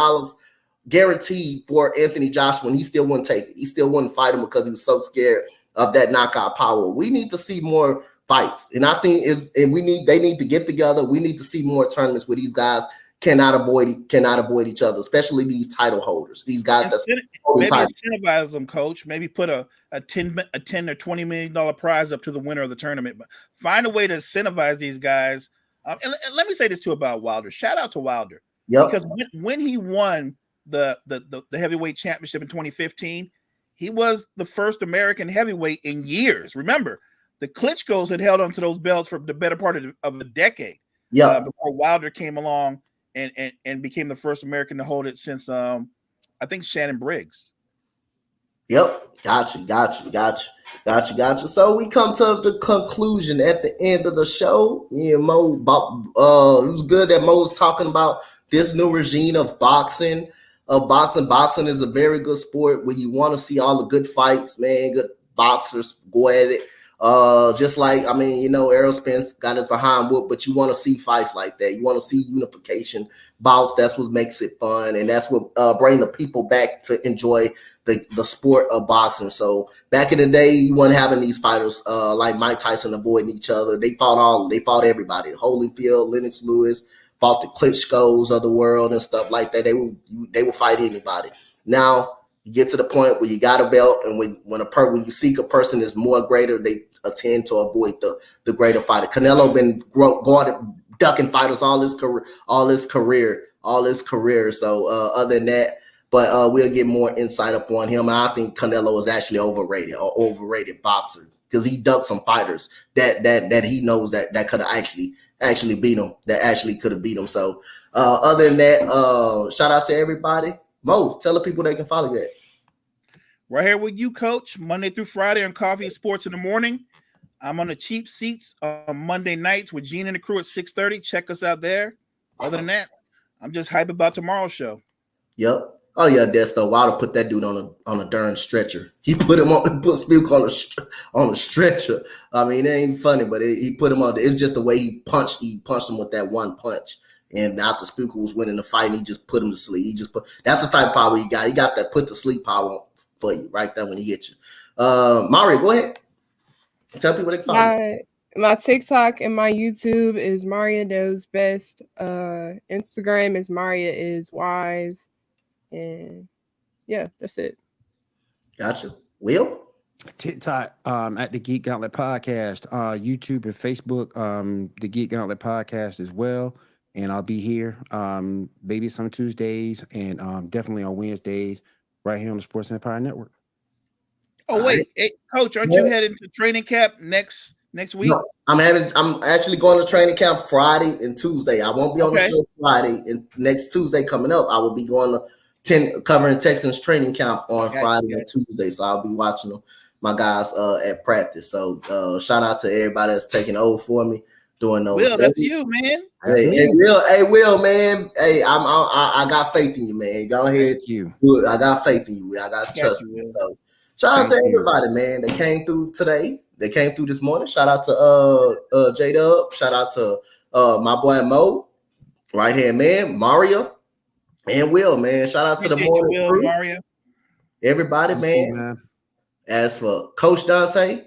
guaranteed for Anthony Joshua, and he still wouldn't take it. He still wouldn't fight him because he was so scared of that knockout power. We need to see more fights, and I think they need to get together. We need to see more tournaments where these guys cannot avoid each other, especially these title holders. These guys maybe incentivize them, coach. Maybe put a $10 or $20 million prize up to the winner of the tournament. But find a way to incentivize these guys. And let me say this too about Wilder. Shout out to Wilder, because when he won the heavyweight championship in 2015, he was the first American heavyweight in years. Remember, the Klitschko's had held onto those belts for the better part of a decade. Before Wilder came along and became the first American to hold it since I think Shannon Briggs. Yep, gotcha. So we come to the conclusion at the end of the show. Mo, it was good that Mo was talking about this new regime of boxing. of boxing. Boxing is a very good sport where you want to see all the good fights, man. Good boxers go at it. Just like, I mean, you know, Errol Spence got his behind whoop, but you want to see fights like that. You want to see unification bouts. That's what makes it fun, and that's what bring the people back to enjoy the sport of boxing. So back in the day, you weren't having these fighters like Mike Tyson avoiding each other. They fought everybody. Holyfield, Lennox Lewis fought the Klitschko's of the world and stuff like that. They would fight anybody. Now you get to the point where you got a belt, and when you seek a person is more greater, they tend to avoid the greater fighter. Canelo been ducking fighters all his career. So other than that, but we'll get more insight upon him. And I think Canelo is actually overrated boxer because he ducked some fighters that he knows that could have actually beat him. That actually could have beat him. So other than that, shout out to everybody. Mo, tell the people they can follow you at. Right here with you, Coach, Monday through Friday on Coffee and Sports in the Morning. I'm on the cheap seats on Monday nights with Gene and the crew at 6:30. Check us out there. Other than that, I'm just hype about tomorrow's show. Yep. Oh yeah, Desto. Wilder put that dude on a darn stretcher. He put Spielk on a stretcher. I mean, it ain't funny, but he put him on. It's just the way he punched. He punched him with that one punch. And after Spielk was winning the fight, he just put him to sleep. That's the type of power he got. He got that put to sleep power for you right there when he hit you. Mario, go ahead. Tell people they can follow. My TikTok and my YouTube is Maria Knows Best. Instagram is Maria is Wise. And yeah, that's it. Gotcha. Will? TikTok at the Geek Gauntlet Podcast, YouTube and Facebook, the Geek Gauntlet Podcast as well. And I'll be here maybe some Tuesdays and definitely on Wednesdays right here on the Sports Empire Network. Oh, wait. Hey, Coach, aren't you heading to training camp next week? No, I'm actually going to training camp Friday and Tuesday. I won't be on the show Friday, and next Tuesday coming up, I will be going to covering Texans training camp on Friday and Tuesday. So I'll be watching my guys at practice. So shout out to everybody that's taking over for me doing those. Will, that's you, man. Hey, Will, man. Hey, I got faith in you, man. Go ahead. I got faith in you. I got trust in you. So shout out to everybody, man. They came through today. They came through this morning. Shout out to J-Dub. Shout out to my boy Mo, right here, man. Mario and Will, man. Shout out to the morning crew. Mario. Everybody, man. As for Coach Dante,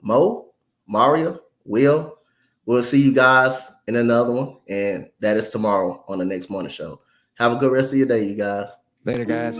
Mo, Mario, Will, we'll see you guys in another one. And that is tomorrow on the next morning show. Have a good rest of your day, you guys. Later, guys.